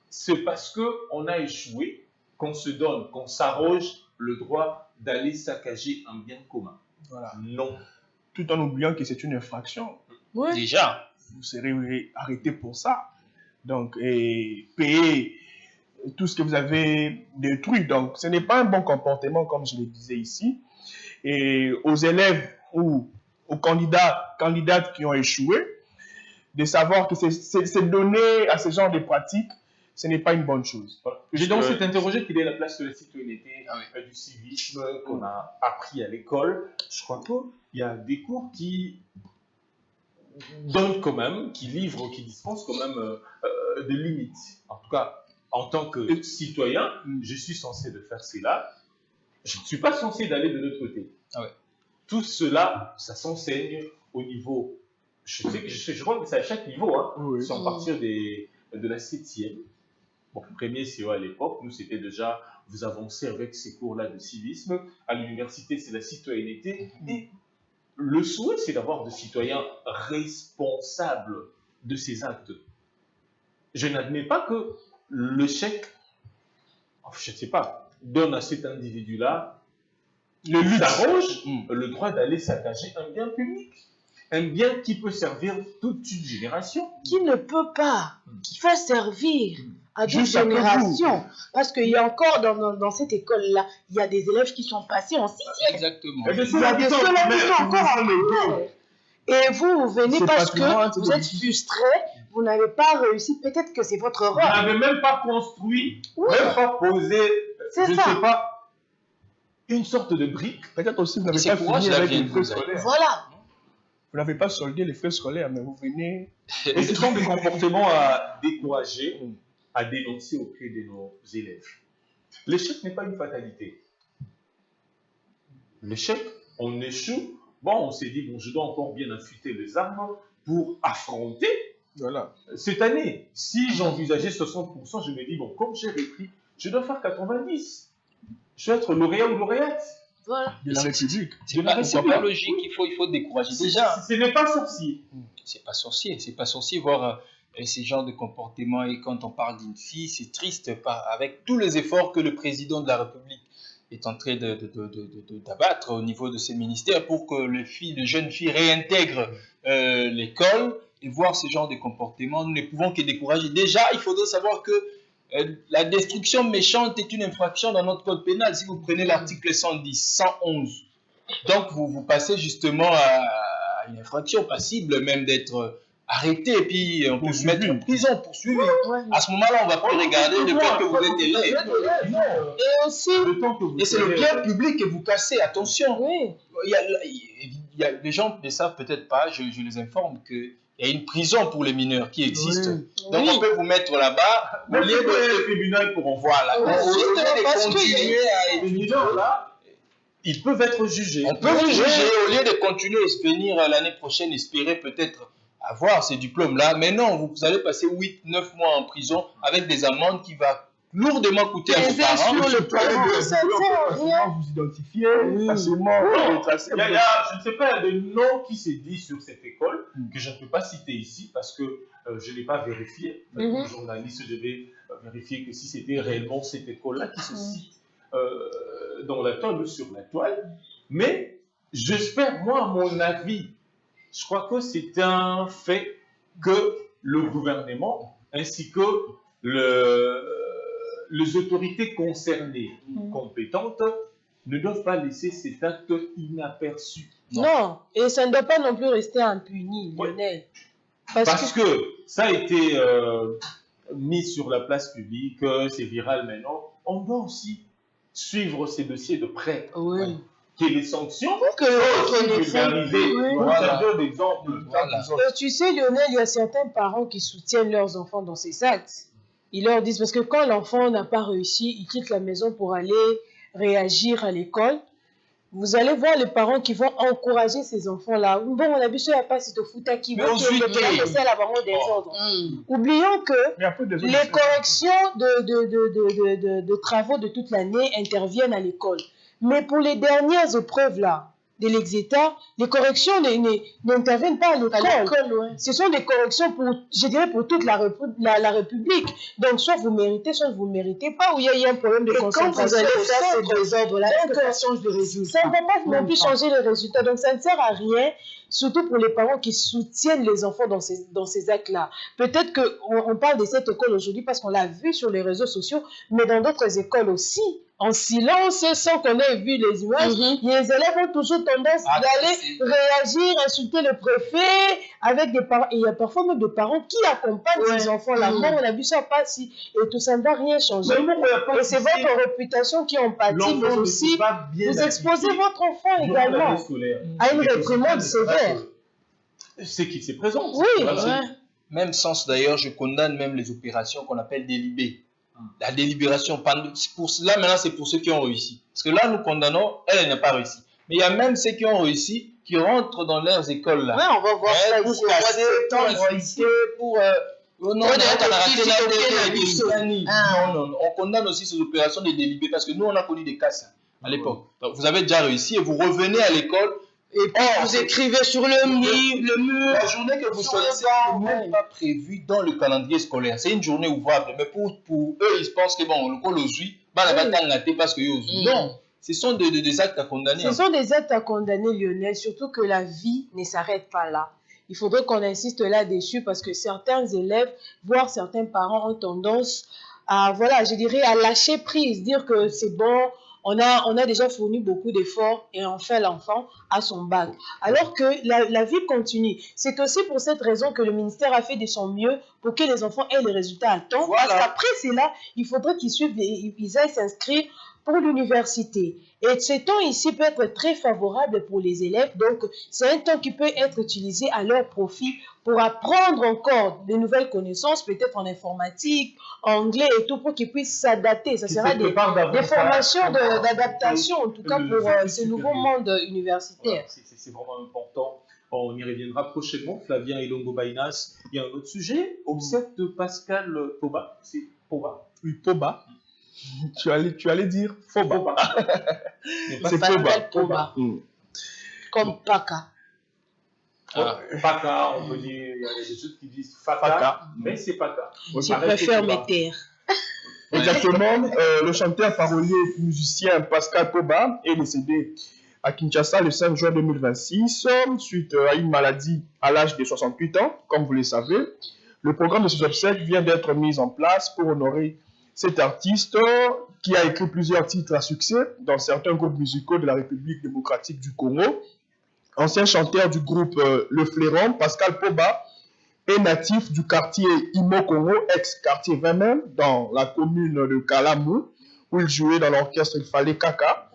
C'est parce qu'on a échoué qu'on se donne, qu'on s'arroge le droit d'aller saccager un bien commun. Voilà. Non. Tout en oubliant que c'est une infraction. Oui. Déjà. vous serez arrêté pour ça. Donc, et payer tout ce que vous avez détruit. Donc, ce n'est pas un bon comportement, comme je le disais ici. Et aux élèves ou aux candidates qui ont échoué, de savoir que c'est donné à ce genre de pratiques, ce n'est pas une bonne chose. J'ai donc s'est interrogé quelle est la place de la citoyenneté, du civisme qu'on a appris à l'école. Je crois qu'il y a des cours qui donnent quand même, qui livrent, qui dispensent quand même des limites. En tout cas, en tant que citoyen, je suis censé de faire cela. Je ne suis pas censé d'aller de l'autre côté. Tout cela, ça s'enseigne au niveau. Je crois que c'est à chaque niveau, sans partir de la 7e. Bon, premier CO à l'époque, nous c'était déjà, vous avancez avec ces cours-là de civisme. À l'université, c'est la citoyenneté. Et le souhait, c'est d'avoir des citoyens responsables de ces actes. Je n'admets pas que le chèque, je ne sais pas, donne à cet individu-là le droit d'aller saccager un bien public. Un bien qui peut servir toute une génération. Qui ne peut pas, qui va servir à d'autres générations. Parce qu'il y a encore dans cette école-là, il y a des élèves qui sont passés en 6e. Exactement. Il y a des élèves qui sont encore en 2e. Et vous venez parce que vous êtes frustré, vous n'avez pas réussi, peut-être que c'est votre rôle. Vous n'avez même pas construit, même pas posé, je ne sais pas, une sorte de brique. Peut-être aussi, vous n'avez pas fini avec les feux scolaires. Voilà. Vous n'avez pas soldé les feux scolaires, mais vous venez... Et ce sont des comportements à décourager, à dénoncer auprès de nos élèves. L'échec n'est pas une fatalité. L'échec, on échoue. Bon, on s'est dit, bon, je dois encore bien affûter les armes pour affronter cette année. Si j'envisageais 60%, je me dis, bon, comme j'ai repris, je dois faire 90%. Je vais être lauréat ou lauréate. Voilà. De la République. C'est pas logique, il faut décourager. Déjà, ce n'est pas sorcier. C'est pas sorcier voir ces genres de comportements. Et quand on parle d'une fille, c'est triste, avec tous les efforts que le président de la République est en train d'abattre au niveau de ses ministères pour que les jeunes filles réintègrent l'école, et voir ce genre de comportements, nous ne pouvons que décourager. Déjà, il faudrait savoir que la destruction méchante est une infraction dans notre code pénal. Si vous prenez l'article 110, 111, donc vous passez justement à une infraction passible même d'être arrêté, et puis on peut vous mettre en prison, poursuivi. À ce moment-là, on ne va plus regarder le fait que vous êtes élève. Et aussi, et c'est le bien public que vous cassez, attention. Il y a des gens qui ne savent peut-être pas, je les informe que il y a une prison pour les mineurs qui existe. Donc on peut vous mettre là-bas. Au lieu de tribunal pour en voir là. Au lieu de continuer à les mineurs là, ils peuvent être jugés. On peut vous juger au lieu de continuer à venir l'année prochaine, espérer peut-être avoir ces diplômes-là. Mais non, vous allez passer 8-9 mois en prison avec des amendes qui vont lourdement coûter à vos parents. Vous identifier facilement. Je ne sais pas le nom qui s'est dit sur cette école que je ne peux pas citer ici parce que je ne l'ai pas vérifié. Comme journaliste, je vais vérifier que si c'était réellement cette école-là qui se cite dans la toile, sur la toile. Mais j'espère, moi, à mon avis, je crois que c'est un fait que le gouvernement ainsi que les autorités concernées, compétentes, ne doivent pas laisser cet acte inaperçu. Non, et ça ne doit pas non plus rester impuni, Lionel. Parce que ça a été mis sur la place publique, c'est viral maintenant. On doit aussi suivre ces dossiers de près. Que les sanctions Tu sais, Lionel, il y a certains parents qui soutiennent leurs enfants dans ces actes. Ils leur disent, parce que quand l'enfant n'a pas réussi, il quitte la maison pour aller réagir à l'école. Vous allez voir les parents qui vont encourager ces enfants-là. Bon, on a vu ça, il n'y a pas si te foutre qui va laisser la parole des ordres. Oublions que les corrections de travaux de toute l'année interviennent à l'école. Mais pour les dernières épreuves là, de l'exéta, les corrections n'interviennent pas à l'école. Ouais. Ce sont des corrections pour, je dirais, pour toute la République. Donc, soit vous méritez, soit vous ne méritez pas, ou il y a un problème de concentration. Quand vous allez faire ces désordres-là, est-ce que ça change de résultat? Ça ne va pas non plus changer les résultats. Donc, ça ne sert à rien, surtout pour les parents qui soutiennent les enfants dans ces actes-là. Peut-être qu'on parle de cette école aujourd'hui parce qu'on l'a vu sur les réseaux sociaux, mais dans d'autres écoles aussi, en silence, sans qu'on ait vu les images, les élèves ont toujours tendance d'aller réagir, insulter le préfet, avec des parents. Et il y a parfois même des parents qui accompagnent ces enfants-là. Moi, on a vu ça passer, et tout ça ne va rien changer. Et c'est votre réputation qui en pâtit, mais aussi, vous exposez votre enfant également à une réprimande sévère. C'est qui s'est présent. Oui, Même sens d'ailleurs, je condamne même les opérations qu'on appelle délibées. La délibération, pour cela maintenant c'est pour ceux qui ont réussi. Parce que là nous condamnons, elle n'a pas réussi. Mais il y a même ceux qui ont réussi, qui rentrent dans leurs écoles là. Ouais, on va voir ça pour ici. casser, pour non, on condamne aussi ces opérations de délibés parce que nous on a connu des cas ça, à l'époque. Vous avez déjà réussi et vous revenez à l'école. Et puis vous écrivez sur le mur. La journée que vous choisissez n'est même pas prévue dans le calendrier scolaire. C'est une journée ouvrable. Mais pour eux, ils pensent que bon, le col aujourd'hui, parce que non, ce sont des actes à condamner. Ce sont des actes à condamner, Lionel, surtout que la vie ne s'arrête pas là. Il faudrait qu'on insiste là-dessus parce que certains élèves, voire certains parents ont tendance à, voilà, je dirais, à lâcher prise, dire que c'est bon. On a déjà fourni beaucoup d'efforts et enfin l'enfant a son bac. Alors que la vie continue. C'est aussi pour cette raison que le ministère a fait de son mieux pour que les enfants aient les résultats à temps. Voilà. Parce qu'après cela, il faudrait qu'ils aillent s'inscrire pour l'université. Et ce temps ici peut être très favorable pour les élèves. Donc, c'est un temps qui peut être utilisé à leur profit pour apprendre encore de nouvelles connaissances, peut-être en informatique, en anglais et tout, pour qu'ils puissent s'adapter. Ça sera des formations d'adaptation, en tout cas pour ce nouveau monde universitaire. Voilà, c'est vraiment important. On y reviendra prochainement. Flavien Elongo Bainas. Il y a un autre sujet. Obsèque de Pascal Poba. C'est Poba. Oui, Poba. Tu allais dire Foba. C'est Poba. Comme Paka. Paka, on peut dire, il y a des autres qui disent Faka, mais c'est Paka. Je préfère me taire. Exactement. Le chanteur, parolier et musicien Pascal Poba est décédé à Kinshasa le 5 juin 2026 suite à une maladie à l'âge de 68 ans, comme vous le savez. Le programme de ses obsèques vient d'être mis en place pour honorer cet artiste qui a écrit plusieurs titres à succès dans certains groupes musicaux de la République démocratique du Congo. Ancien chanteur du groupe Le Flairon, Pascal Poba est natif du quartier Imo-Congo, ex-quartier 20 même, dans la commune de Kalamou, où il jouait dans l'orchestre Il Fallait Kaka.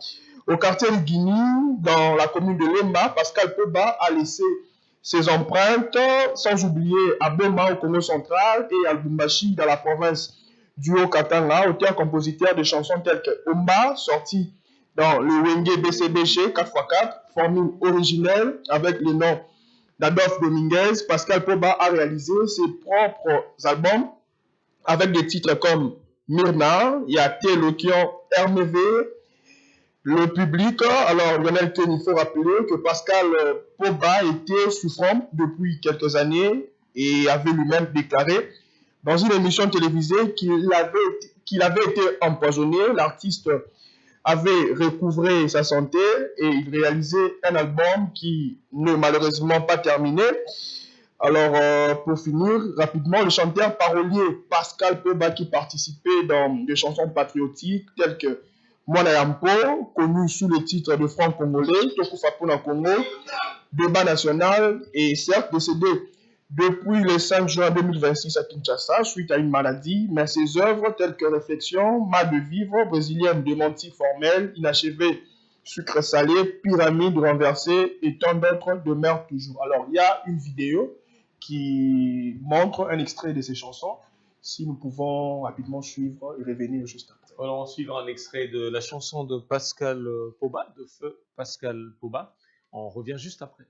Au quartier de Guinée, dans la commune de Lemba, Pascal Poba a laissé ses empreintes, sans oublier à Boma au Congo central et à Lubumbashi dans la province du Haut-Katanga, auteur-compositeur de chansons telles que Omba, sorti dans le Wenge BCBG 4x4, formule originelle avec le nom d'Adolphe Dominguez. Pascal Poba a réalisé ses propres albums avec des titres comme Myrna, Yate, Lokion, RMV, Le Public. Alors, Lionel Ken, il faut rappeler que Pascal Poba était souffrant depuis quelques années et avait lui-même déclaré dans une émission télévisée qu'il avait été empoisonné. L'artiste avait recouvré sa santé et il réalisait un album qui n'est malheureusement pas terminé. Alors, pour finir, rapidement, le chanteur parolier Pascal Poba qui participait dans des chansons patriotiques telles que Mwana Yampo, connu sous le titre de Franc Congolais, Tokufapona Congo, Débat national, et certes décédé depuis le 5 juin 2026 à Kinshasa, suite à une maladie, mais ses œuvres telles que Réflexion, Mal de vivre, Brésilienne, Démenti formel, Inachevé, Sucre salé, Pyramide renversée et tant d'autres demeurent toujours. Alors, il y a une vidéo qui montre un extrait de ces chansons. Si nous pouvons rapidement suivre et revenir juste après. Alors, on suivra un extrait de la chanson de Pascal Poba, de Feu Pascal Poba. On revient juste après.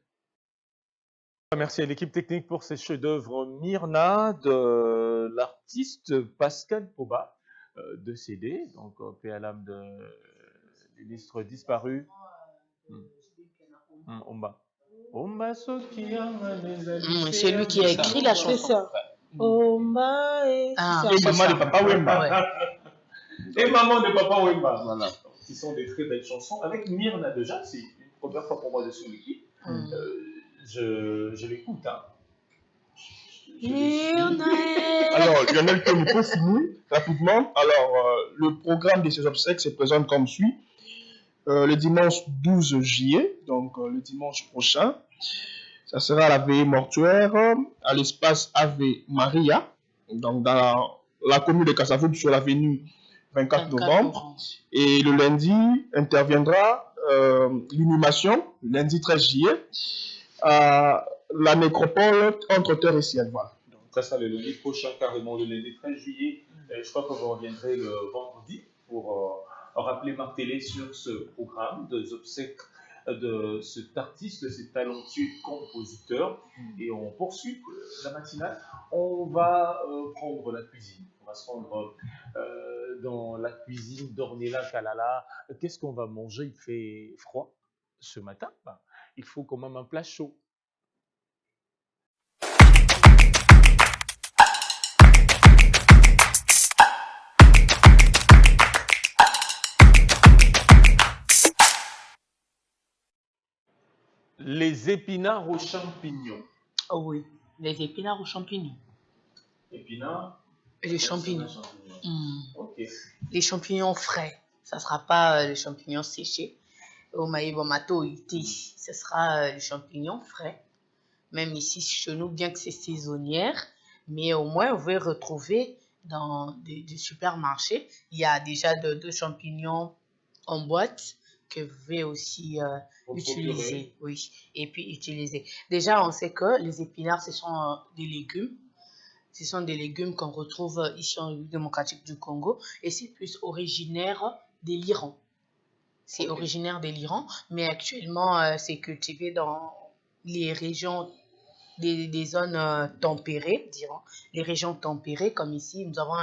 Merci à l'équipe technique pour ces chefs-d'œuvre Myrna de l'artiste Pascal Poba, décédé, donc paix à l'âme de l'illustre disparu. Omba. Omba Sokia. C'est lui qui a écrit la chanson. C'est ça. Omba et... Et maman de Papa Wemba. Et maman de Papa Wemba. Voilà. Qui sont des très belles chansons. Avec Myrna déjà, c'est une première fois pour moi de sur l'équipe. Je l'écoute. Hein. Alors, Lionel, que nous peut finir rapidement. Alors, le programme de ces obsèques se présente comme suit. Le dimanche 12 juillet, donc le dimanche prochain, ça sera à la veillée mortuaire à l'espace Ave Maria, donc dans la commune de Kassavoub sur l'avenue 24 novembre. Et le lundi interviendra l'inhumation, lundi 13 juillet, à la nécropole entre terre et ciel. Voilà. Donc, ça sera le lundi prochain, carrément le lundi 13 juillet. Je crois que vous reviendrez le vendredi pour rappeler, marteler sur ce programme des obsèques de cet artiste, cet talentueux compositeur. Et on poursuit la matinale. On va prendre la cuisine. On va se rendre dans la cuisine d'Ornella Kalala. Qu'est-ce qu'on va manger? Il fait froid ce matin. Il faut quand même un plat chaud. Les épinards aux champignons. Oh oui, les épinards aux champignons. Épinards et les champignons. Okay. Les champignons frais. Ça ne sera pas les champignons séchés. Au maïbomato iti, ce sera les champignons frais. Même ici chez nous, bien que c'est saisonnière, mais au moins vous pouvez retrouver dans des supermarchés. Il y a déjà de champignons en boîte que vous pouvez aussi utiliser. Oui, et puis utiliser. Déjà, on sait que les épinards, ce sont des légumes. Ce sont des légumes qu'on retrouve ici en République démocratique du Congo et c'est plus originaire de l'Iran. C'est originaire de l'Iran, mais actuellement, c'est cultivé dans les régions, des zones tempérées, dirons. Les régions tempérées, comme ici, nous avons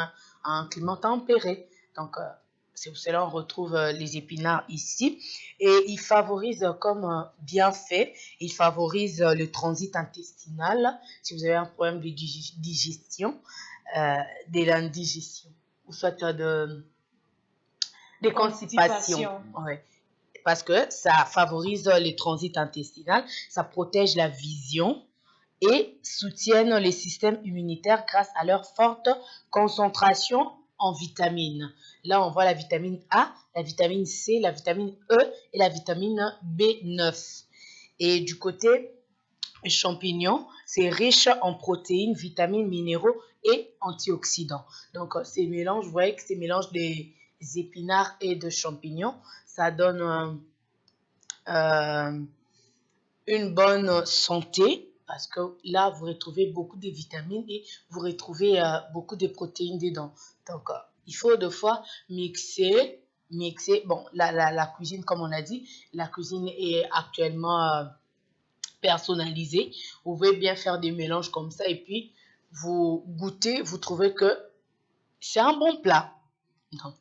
un climat tempéré. Donc, c'est pour cela qu'on retrouve les épinards ici. Et ils favorisent comme bienfait, ils favorisent le transit intestinal. Si vous avez un problème de digestion, de l'indigestion, ou soit de constipation. Ouais. Parce que ça favorise le transit intestinal, ça protège la vision et soutiennent les systèmes immunitaires grâce à leur forte concentration en vitamines. Là, on voit la vitamine A, la vitamine C, la vitamine E et la vitamine B9. Et du côté champignons, c'est riche en protéines, vitamines, minéraux et antioxydants. Donc, ces mélanges, vous voyez que ces mélanges des épinards et de champignons, ça donne une bonne santé. Parce que là, vous retrouvez beaucoup de vitamines et vous retrouvez beaucoup de protéines dedans. Donc, il faut deux fois mixer. Bon, la cuisine, comme on a dit, la cuisine est actuellement personnalisée. Vous pouvez bien faire des mélanges comme ça et puis vous goûtez, vous trouvez que c'est un bon plat. Donc,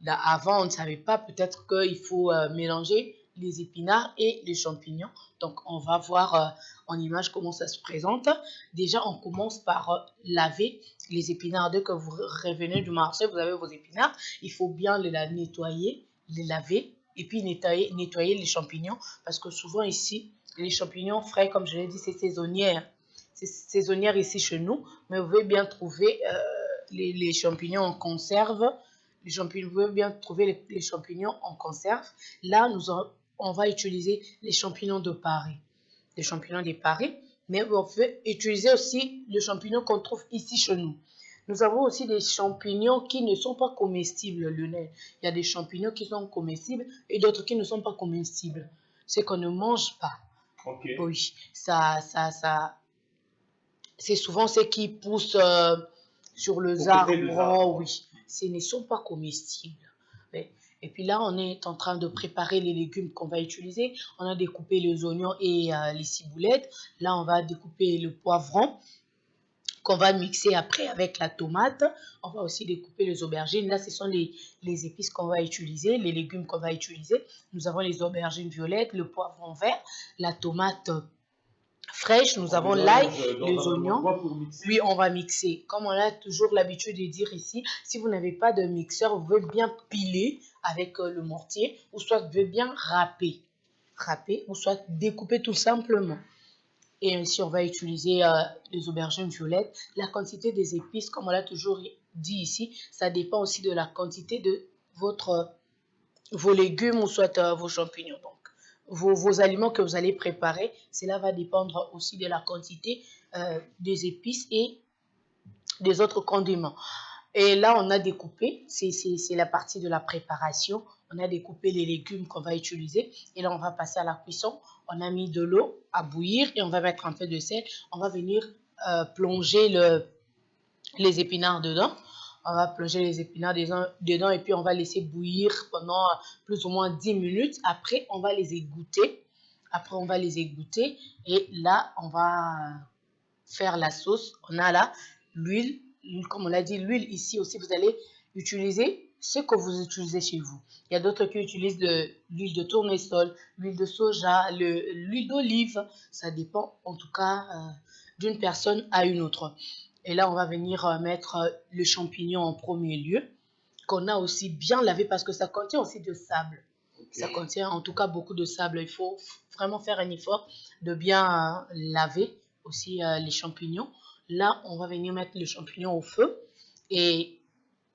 là, avant, on ne savait pas peut-être qu'il faut mélanger les épinards et les champignons. Donc, on va voir en image comment ça se présente. Déjà, on commence par laver les épinards. Dès que vous revenez du marché, vous avez vos épinards. Il faut bien les nettoyer, les laver et puis nettoyer les champignons. Parce que souvent ici, les champignons frais, comme je l'ai dit, c'est saisonnière. C'est saisonnière ici chez nous. Mais vous pouvez bien trouver les champignons en conserve. Vous pouvez bien trouver les champignons en conserve. Là, on va utiliser les champignons de Paris. Les champignons de Paris, mais vous pouvez utiliser aussi les champignons qu'on trouve ici chez nous. Nous avons aussi des champignons qui ne sont pas comestibles, Lionel. Il y a des champignons qui sont comestibles et d'autres qui ne sont pas comestibles. C'est qu'on ne mange pas. Okay. Oui, c'est souvent ceux qui poussent sur les arbres. Oui, ce ne sont pas comestibles. Et puis là, on est en train de préparer les légumes qu'on va utiliser. On a découpé les oignons et les ciboulettes. Là, on va découper le poivron qu'on va mixer après avec la tomate. On va aussi découper les aubergines. Là, ce sont les épices qu'on va utiliser, les légumes qu'on va utiliser. Nous avons les aubergines violettes, le poivron vert, la tomate fraîche, nous avons l'ail, les oignons. Oui, on va mixer. Comme on a toujours l'habitude de dire ici, si vous n'avez pas de mixeur, vous pouvez bien piler avec le mortier, ou soit vous pouvez bien râper, ou soit découper tout simplement. Et ainsi, on va utiliser les aubergines violettes. La quantité des épices, comme on l'a toujours dit ici, ça dépend aussi de la quantité de vos légumes ou soit vos champignons. Donc, vos aliments que vous allez préparer, cela va dépendre aussi de la quantité des épices et des autres condiments. Et là, on a découpé, c'est la partie de la préparation. On a découpé les légumes qu'on va utiliser. Et là, on va passer à la cuisson. On a mis de l'eau à bouillir et on va mettre un peu de sel. On va venir plonger les épinards dedans. On va plonger les épinards dedans et puis on va laisser bouillir pendant plus ou moins 10 minutes. Après, on va les égoutter. Et là, on va faire la sauce. On a là l'huile. Comme on l'a dit, l'huile ici aussi, vous allez utiliser ce que vous utilisez chez vous. Il y a d'autres qui utilisent de l'huile de tournesol, l'huile de soja, l'huile d'olive. Ça dépend en tout cas d'une personne à une autre. Et là, on va venir mettre le champignon en premier lieu, qu'on a aussi bien lavé parce que ça contient aussi de sable. Okay. Ça contient en tout cas beaucoup de sable. Il faut vraiment faire un effort de bien laver aussi les champignons. Là, on va venir mettre le champignon au feu et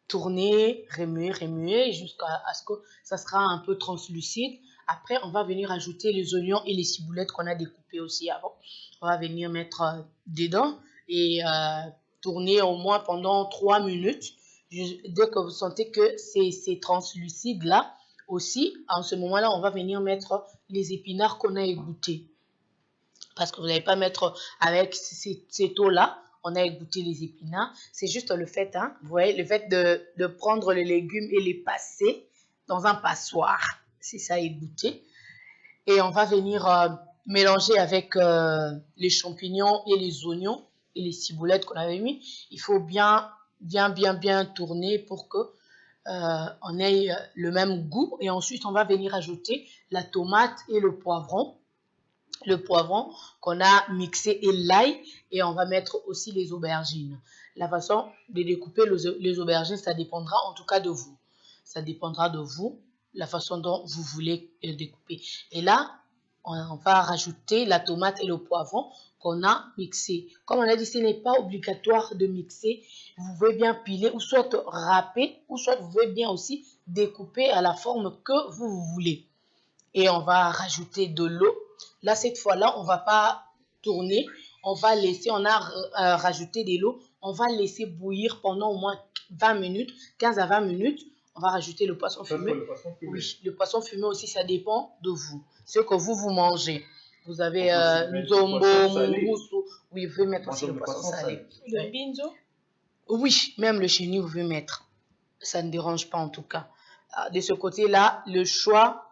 tourner, remuer jusqu'à ce que ça sera un peu translucide. Après, on va venir ajouter les oignons et les ciboulettes qu'on a découpées aussi avant. On va venir mettre dedans et tourner au moins pendant 3 minutes. Dès que vous sentez que c'est translucide là, aussi, en ce moment-là, on va venir mettre les épinards qu'on a égouttés. Parce que vous n'allez pas mettre avec cette eau-là, on a égoutté les épinards. C'est juste le fait, hein, vous voyez, le fait de prendre les légumes et les passer dans un passoire. C'est ça, égoutter. Et on va venir mélanger avec les champignons et les oignons et les ciboulettes qu'on avait mis. Il faut bien tourner pour que on ait le même goût. Et ensuite, on va venir ajouter la tomate et le poivron. Le poivron qu'on a mixé et l'ail. Et on va mettre aussi les aubergines. La façon de découper les aubergines, ça dépendra en tout cas de vous. Ça dépendra de vous, la façon dont vous voulez découper. Et là, on va rajouter la tomate et le poivron qu'on a mixé. Comme on a dit, ce n'est pas obligatoire de mixer. Vous pouvez bien piler ou soit râper ou soit vous pouvez bien aussi découper à la forme que vous voulez. Et on va rajouter de l'eau. Là, cette fois-là, on ne va pas tourner. On va laisser, on a rajouté de l'eau. On va laisser bouillir pendant au moins 20 minutes, 15 à 20 minutes. On va rajouter le poisson fumé. Oui, le poisson fumé aussi, ça dépend de vous. Ce que vous mangez. Vous avez nzombo, moussou. Oui, vous pouvez mettre aussi le poisson salé. Le binzo? Oui, même le chenille, vous pouvez mettre. Ça ne dérange pas en tout cas. De ce côté-là, le choix,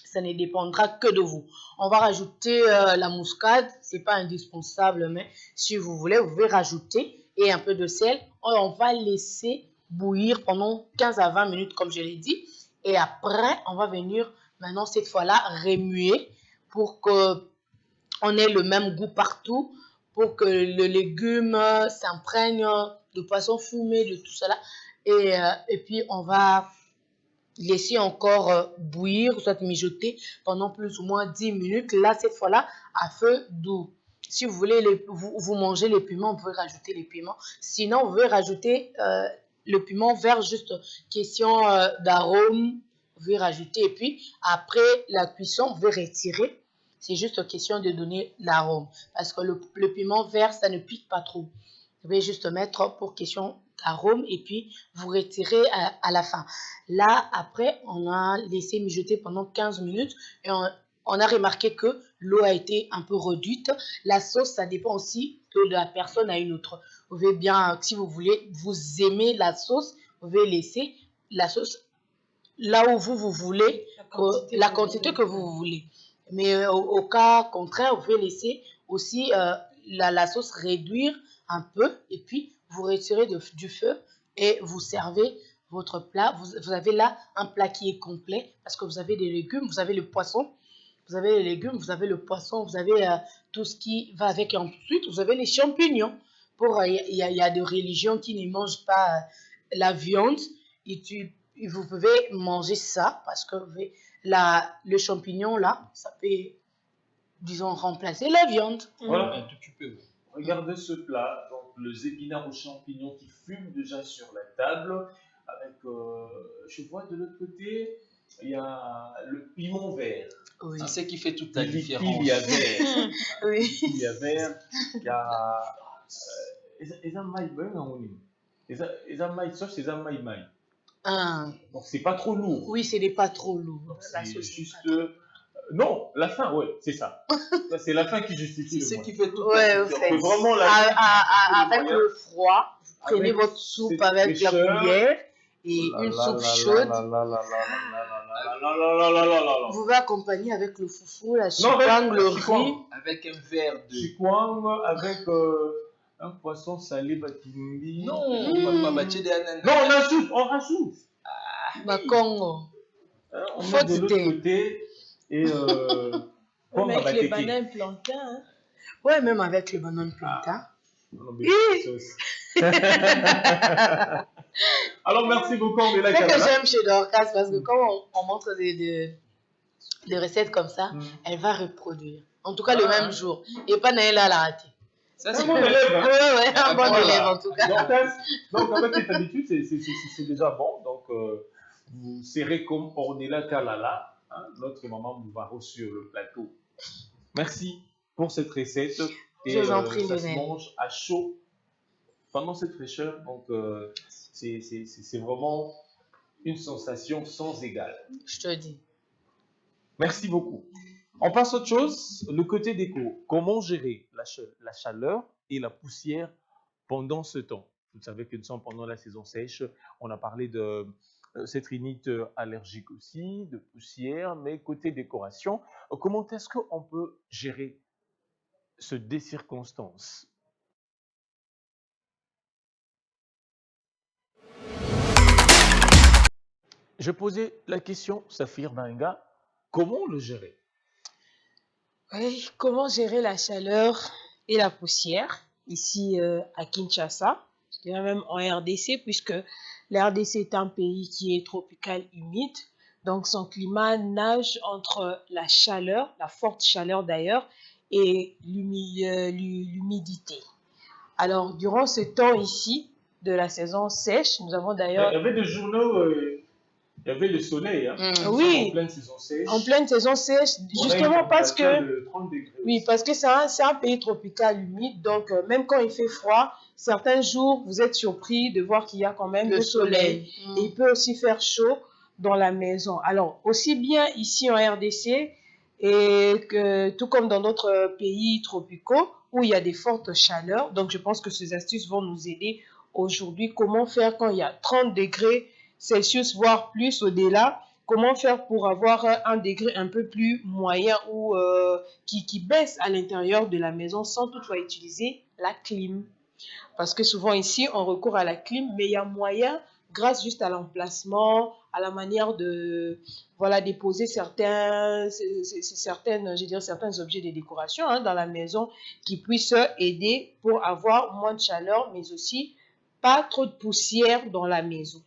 ça ne dépendra que de vous. On va rajouter la muscade. Ce n'est pas indispensable, mais si vous voulez, vous pouvez rajouter. Et un peu de sel. On va laisser bouillir pendant 15 à 20 minutes, comme je l'ai dit. Et après, on va venir, maintenant, cette fois-là, remuer pour qu'on ait le même goût partout, pour que le légume s'imprègne de poisson fumé, de tout cela. Et puis, on va laisser encore bouillir, soit mijoter pendant plus ou moins 10 minutes. Là, cette fois-là, à feu doux. Si vous voulez, vous mangez les piments, vous pouvez rajouter les piments. Sinon, vous pouvez rajouter le piment vert, juste question d'arôme. Vous pouvez rajouter. Et puis, après la cuisson, vous pouvez retirer. C'est juste question de donner l'arôme. Parce que le piment vert, ça ne pique pas trop. Vous pouvez juste mettre pour question d'arôme et puis vous retirez à la fin. Là, après, on a laissé mijoter pendant 15 minutes et on a remarqué que l'eau a été un peu réduite. La sauce, ça dépend aussi de la personne à une autre. Vous pouvez bien, si vous voulez, vous aimez la sauce, vous pouvez laisser la sauce là où vous voulez, la quantité que vous voulez. Mais au cas contraire, vous pouvez laisser aussi la sauce réduire un peu et puis vous retirez du feu et vous servez votre plat. Vous avez là un plat qui est complet parce que vous avez des légumes, vous avez le poisson, vous avez les légumes, vous avez le poisson, vous avez tout ce qui va avec. Et ensuite, vous avez les champignons. Il y a des religions qui ne mangent pas la viande et vous pouvez manger ça parce que le champignon là, ça peut, disons, remplacer la viande. Voilà, un tout petit peu. Regardez ce plat, donc les épinards aux champignons qui fument déjà sur la table. Avec, je vois de l'autre côté, il y a le piment vert. Oui. C'est ce qui fait toute la différence. Il y a vert. Oui. Il y a vert. Il y a. Ils ont maï ben on est. Ils ont maï sauce, ils ont maï maï. Donc c'est pas trop lourd. Oui, ce n'est pas trop lourd. C'est juste. Non, la fin, oui, c'est ça. C'est la fin qui justifie. C'est ce qui fait toute la différence. Vraiment avec le froid, vous prenez votre soupe avec la cuillère et une soupe chaude. Vous pouvez accompagner avec le foufou, la chikwang, le riz. Avec un verre de chikwang, avec un poisson salé batumbi. Non, on rajoute, on rajoute. Bakongo. On met de l'autre côté et avec les bananes plantains. Hein. Ouais, même avec les bananes plantains. Alors, merci beaucoup, on est là. C'est que j'aime chez Dorcas parce que quand on montre des recettes comme ça, elle va reproduire. En tout cas, le même jour. Et pas Naëla l'a raté. Ça, c'est un bon élève. Oui, un bon élève en tout cas. Donc, avec cette habitude, c'est déjà bon. Donc, vous serez comme Ornella Kalala, notre maman Mouvaro sur le plateau. Merci pour cette recette. Et je vous en prie, ça se mange à chaud pendant cette fraîcheur. Donc, c'est vraiment une sensation sans égale. Je te dis. Merci beaucoup. On passe à autre chose. Le côté déco. Comment gérer la chaleur et la poussière pendant ce temps? Vous savez que nous sommes pendant la saison sèche. On a parlé de cette rhinite allergique aussi, de poussière. Mais côté décoration, comment est-ce qu'on peut gérer des circonstances? Je posais la question, Saphir Banga, comment le gérer? Oui, comment gérer la chaleur et la poussière ici à Kinshasa, je dirais même en RDC, puisque la RDC est un pays qui est tropical humide, donc son climat nage entre la chaleur, la forte chaleur d'ailleurs, et l'humidité. Alors, durant ce temps ici de la saison sèche, nous avons d'ailleurs... Il y avait des journaux, il y avait le soleil, hein. Oui, en pleine saison sèche. En pleine saison sèche, justement parce que... Oui, parce que c'est un pays tropical humide, donc même quand il fait froid, certains jours, vous êtes surpris de voir qu'il y a quand même le soleil. Et il peut aussi faire chaud dans la maison. Alors, aussi bien ici en RDC, et que tout comme dans d'autres pays tropicaux où il y a des fortes chaleurs. Donc, je pense que ces astuces vont nous aider aujourd'hui. Comment faire quand il y a 30 degrés Celsius, voire plus au-delà? Comment faire pour avoir un degré un peu plus moyen ou qui baisse à l'intérieur de la maison sans toutefois utiliser la clim? Parce que souvent ici, on recourt à la clim, mais il y a moyen, grâce juste à l'emplacement, à la manière de déposer certains objets de décoration dans la maison qui puissent aider pour avoir moins de chaleur, mais aussi pas trop de poussière dans la maison.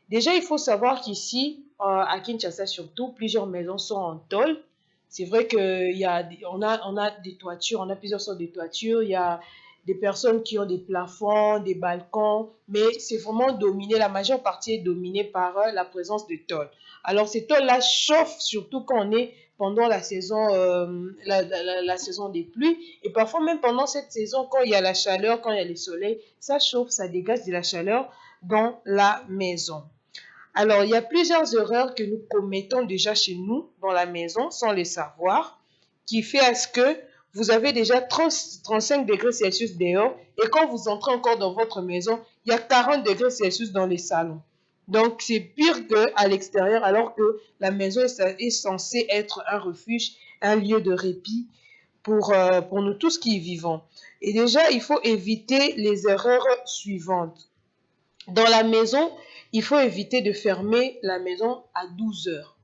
Déjà, il faut savoir qu'ici, à Kinshasa surtout, plusieurs maisons sont en tôle. C'est vrai qu'on a des toitures, on a plusieurs sortes de toitures. Il y a des personnes qui ont des plafonds, des balcons, mais c'est vraiment dominé, la majeure partie est dominée par la présence de tôles. Alors, ces tôles-là chauffent surtout quand on est pendant la saison, la saison des pluies. Et parfois, même pendant cette saison, quand il y a la chaleur, quand il y a le soleil, ça chauffe, ça dégage de la chaleur dans la maison. Alors, il y a plusieurs erreurs que nous commettons déjà chez nous dans la maison sans les savoir, qui fait à ce que vous avez déjà 35 degrés Celsius dehors et quand vous entrez encore dans votre maison, il y a 40 degrés Celsius dans les salons. Donc, c'est pire qu'à l'extérieur alors que la maison est censée être un refuge, un lieu de répit pour nous tous qui y vivons. Et déjà, il faut éviter les erreurs suivantes. Dans la maison, il faut éviter de fermer la maison à 12 heures.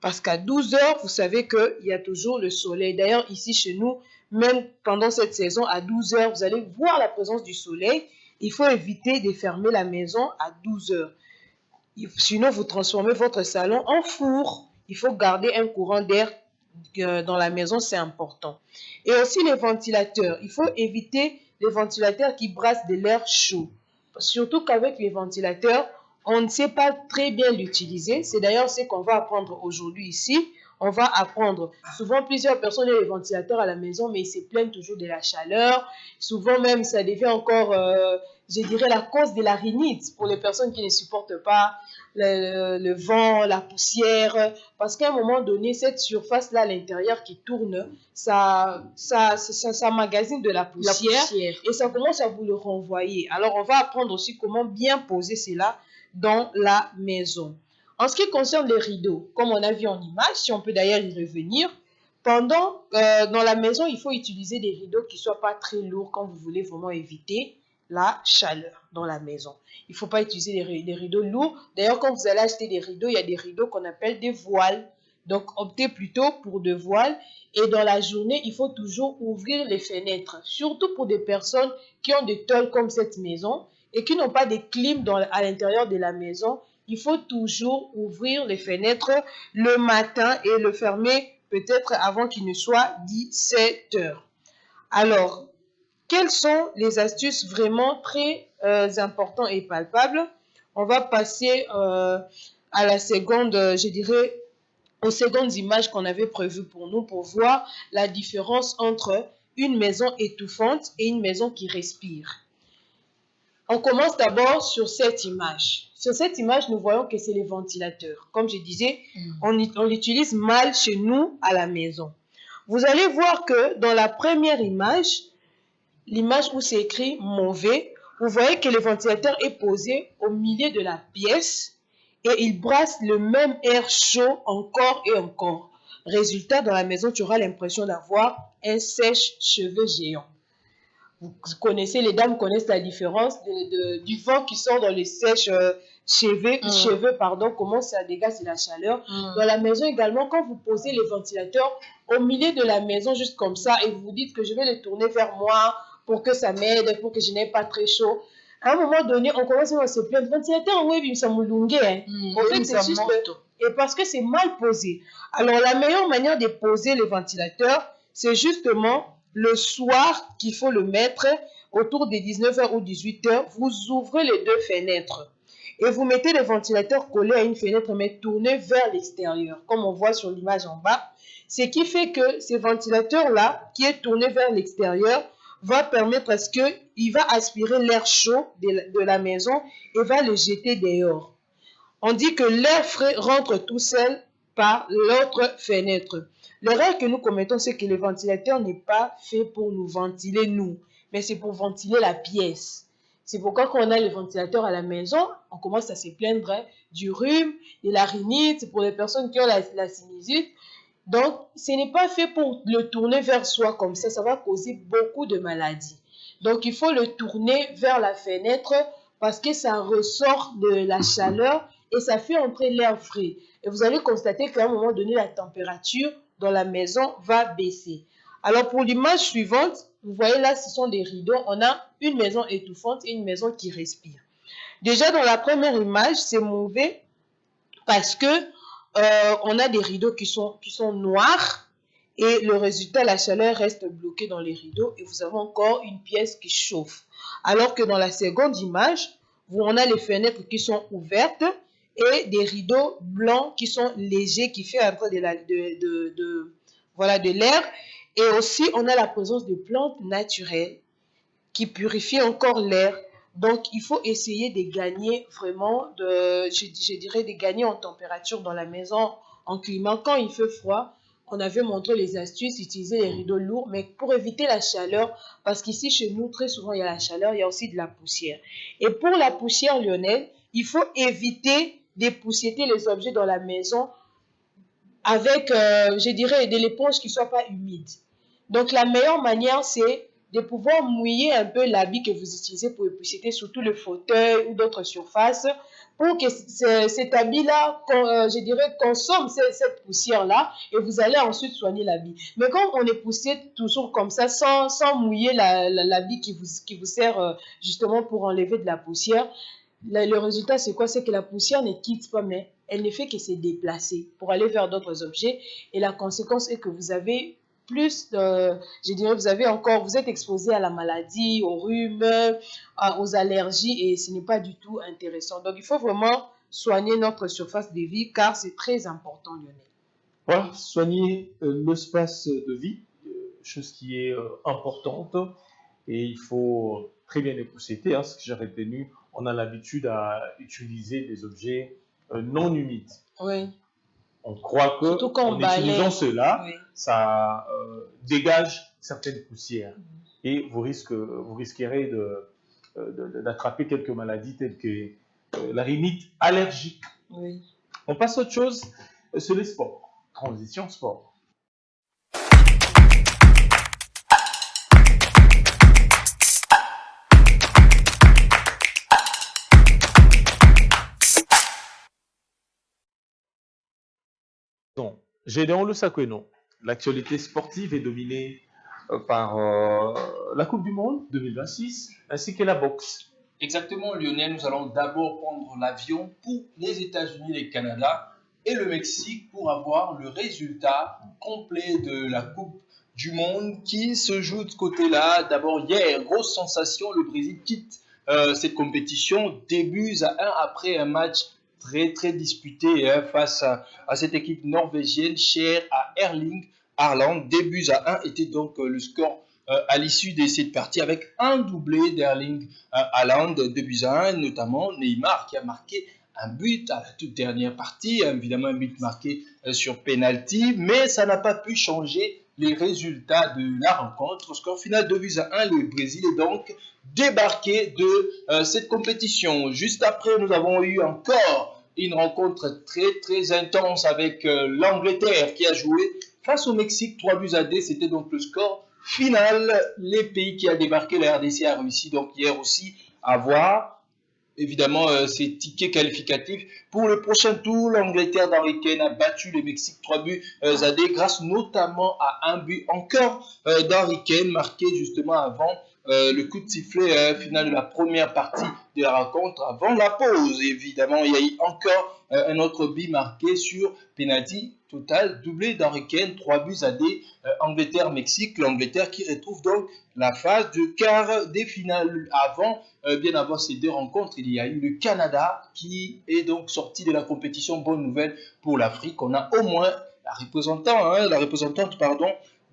Parce qu'à 12 heures, vous savez qu'il y a toujours le soleil. D'ailleurs, ici chez nous, même pendant cette saison, à 12 heures, vous allez voir la présence du soleil. Il faut éviter de fermer la maison à 12 heures. Sinon, vous transformez votre salon en four. Il faut garder un courant d'air dans la maison, c'est important. Et aussi les ventilateurs. Il faut éviter les ventilateurs qui brassent de l'air chaud. Surtout qu'avec les ventilateurs, on ne sait pas très bien l'utiliser. C'est d'ailleurs ce qu'on va apprendre aujourd'hui ici. On va apprendre. Souvent, plusieurs personnes ont les ventilateurs à la maison, mais ils se plaignent toujours de la chaleur. Souvent même, ça devient encore, je dirais, la cause de la rhinite pour les personnes qui ne supportent pas le vent, la poussière. Parce qu'à un moment donné, cette surface-là à l'intérieur qui tourne, ça magasine de la poussière et ça commence à vous le renvoyer. Alors, on va apprendre aussi comment bien poser cela dans la maison. En ce qui concerne les rideaux, comme on a vu en image, si on peut d'ailleurs y revenir, dans la maison, il faut utiliser des rideaux qui ne soient pas très lourds quand vous voulez vraiment éviter la chaleur dans la maison. Il ne faut pas utiliser des rideaux lourds. D'ailleurs, quand vous allez acheter des rideaux, il y a des rideaux qu'on appelle des voiles. Donc, optez plutôt pour des voiles. Et dans la journée, il faut toujours ouvrir les fenêtres, surtout pour des personnes qui ont des tôles comme cette maison et qui n'ont pas de clim à l'intérieur de la maison. Il faut toujours ouvrir les fenêtres le matin et le fermer peut-être avant qu'il ne soit 17 heures. Alors, quelles sont les astuces vraiment très importantes et palpables? On va passer à la seconde, je dirais, aux secondes images qu'on avait prévues pour nous pour voir la différence entre une maison étouffante et une maison qui respire. On commence d'abord sur cette image. Sur cette image, nous voyons que c'est les ventilateurs. Comme je disais, on l'utilise mal chez nous à la maison. Vous allez voir que dans la première image, l'image où c'est écrit « mauvais », vous voyez que le ventilateur est posé au milieu de la pièce et il brasse le même air chaud encore et encore. Résultat, dans la maison, tu auras l'impression d'avoir un sèche-cheveux géant. Vous connaissez, les dames connaissent la différence du vent qui sort dans les sèche-cheveux, comment ça dégage la chaleur. Dans la maison également, quand vous posez les ventilateurs au milieu de la maison, juste comme ça, et vous vous dites que je vais les tourner vers moi pour que ça m'aide, pour que je n'ai pas très chaud. À un moment donné, on commence à se plaindre. Ventilateur, oui, ça me lungue. En fait, c'est juste et parce que c'est mal posé. Alors, la meilleure manière de poser les ventilateurs, c'est justement le soir qu'il faut le mettre autour des 19h ou 18h. Vous ouvrez les deux fenêtres et vous mettez le ventilateur collé à une fenêtre, mais tourné vers l'extérieur, comme on voit sur l'image en bas. Ce qui fait que ce ventilateur-là, qui est tourné vers l'extérieur, va permettre à ce qu'il va aspirer l'air chaud de la maison et va le jeter dehors. On dit que l'air frais rentre tout seul par l'autre fenêtre. L'erreur que nous commettons, c'est que le ventilateur n'est pas fait pour nous ventiler nous, mais c'est pour ventiler la pièce. C'est pourquoi quand on a le ventilateur à la maison, on commence à se plaindre du rhume, de la rhinite, pour les personnes qui ont la sinusite. Donc, ce n'est pas fait pour le tourner vers soi comme ça va causer beaucoup de maladies. Donc, il faut le tourner vers la fenêtre parce que ça ressort de la chaleur et ça fait entrer l'air frais. Et vous allez constater qu'à un moment donné, la température dans la maison va baisser. Alors, pour l'image suivante, vous voyez là, ce sont des rideaux. On a une maison étouffante et une maison qui respire. Déjà, dans la première image, c'est mauvais parce que on a des rideaux qui sont noirs et le résultat, la chaleur reste bloquée dans les rideaux et vous avez encore une pièce qui chauffe. Alors que dans la seconde image, on a les fenêtres qui sont ouvertes et des rideaux blancs qui sont légers, qui fait entrer de l'air. Et aussi, on a la présence de plantes naturelles qui purifient encore l'air. Donc, il faut essayer de gagner vraiment, je dirais, de gagner en température dans la maison, en climat. Quand il fait froid, on avait montré les astuces, utiliser les rideaux lourds, mais pour éviter la chaleur, parce qu'ici, chez nous, très souvent, il y a la chaleur, il y a aussi de la poussière. Et pour la poussière, Lionel, il faut éviter de poussiéter les objets dans la maison avec, je dirais, de l'éponge qui ne soit pas humide. Donc, la meilleure manière, c'est de pouvoir mouiller un peu l'habit que vous utilisez pour épousseter, surtout le fauteuil ou d'autres surfaces, pour que cet habit-là, je dirais, consomme cette poussière-là, et vous allez ensuite soigner l'habit. Mais quand on époussette toujours comme ça, sans mouiller l'habit qui vous sert justement pour enlever de la poussière, le résultat, c'est quoi? C'est que la poussière ne quitte pas, mais elle ne fait que se déplacer pour aller vers d'autres objets. Et la conséquence est que vous avez plus, je dirais, vous êtes exposé à la maladie, au rhume, aux allergies, et ce n'est pas du tout intéressant. Donc, il faut vraiment soigner notre surface de vie, car c'est très important, Lionel. Voilà, soigner l'espace de vie, chose qui est importante, et il faut très bien épousseter, ce que j'ai retenu. On a l'habitude à utiliser des objets non humides. Oui. On croit que en utilisant cela, oui, ça dégage certaines poussières. Et vous risquerez d'attraper quelques maladies telles que la rhinite allergique. Oui. On passe à autre chose, c'est les sports. Transition sport. Donc, Gédéon Lusakoueno, l'actualité sportive est dominée par la Coupe du Monde 2026 ainsi que la boxe. Exactement, Lionel. Nous allons d'abord prendre l'avion pour les États-Unis, le Canada et le Mexique pour avoir le résultat complet de la Coupe du Monde qui se joue de ce côté-là. D'abord, hier, grosse sensation, le Brésil quitte cette compétition, 2-1 après un match très disputé face à cette équipe norvégienne chère à Erling Haaland. 2-1 était donc le score à l'issue de cette partie avec un doublé d'Erling Haaland, 2-1, notamment Neymar qui a marqué un but à la toute dernière partie, évidemment un but marqué sur penalty, mais ça n'a pas pu changer les résultats de la rencontre. Score final 2-1, le Brésil est donc débarqué de cette compétition. Juste après, nous avons eu encore une rencontre très intense avec l'Angleterre qui a joué face au Mexique, 3-2. C'était donc le score final. Les pays qui a débarqué, la RDC a réussi donc hier aussi à avoir évidemment ces tickets qualificatifs pour le prochain tour. L'Angleterre d'Harry Kane a battu le Mexique 3-2 grâce notamment à un but encore d'Harry Kane marqué justement avant le coup de sifflet final de la première partie de la rencontre avant la pause. Évidemment, il y a eu encore un autre but marqué sur penalty. Total, doublé d'Harry Kane, 3-2 Angleterre-Mexique. L'Angleterre qui retrouve donc la phase de quart des finales. Bien avant ces deux rencontres, il y a eu le Canada qui est donc sorti de la compétition. Bonne nouvelle pour l'Afrique. On a au moins la représentante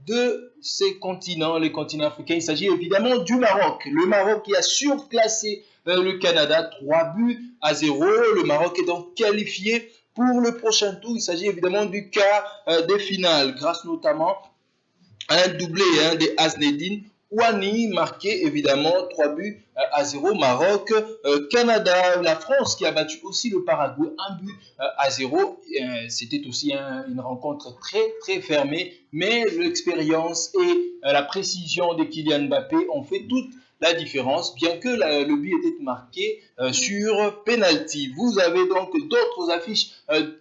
de ces continents, les continents africains. Il s'agit évidemment du Maroc. Le Maroc qui a surclassé le Canada 3-0. Le Maroc est donc qualifié pour le prochain tour. Il s'agit évidemment du quart des finales, grâce notamment à un doublé de Aznedine Ouani, marqué évidemment 3-0 Maroc, Canada, la France qui a battu aussi le Paraguay 1-0. C'était aussi une rencontre très fermée, mais l'expérience et la précision de Kylian Mbappé ont fait toute la différence, bien que le but était marqué sur penalty. Vous avez donc d'autres affiches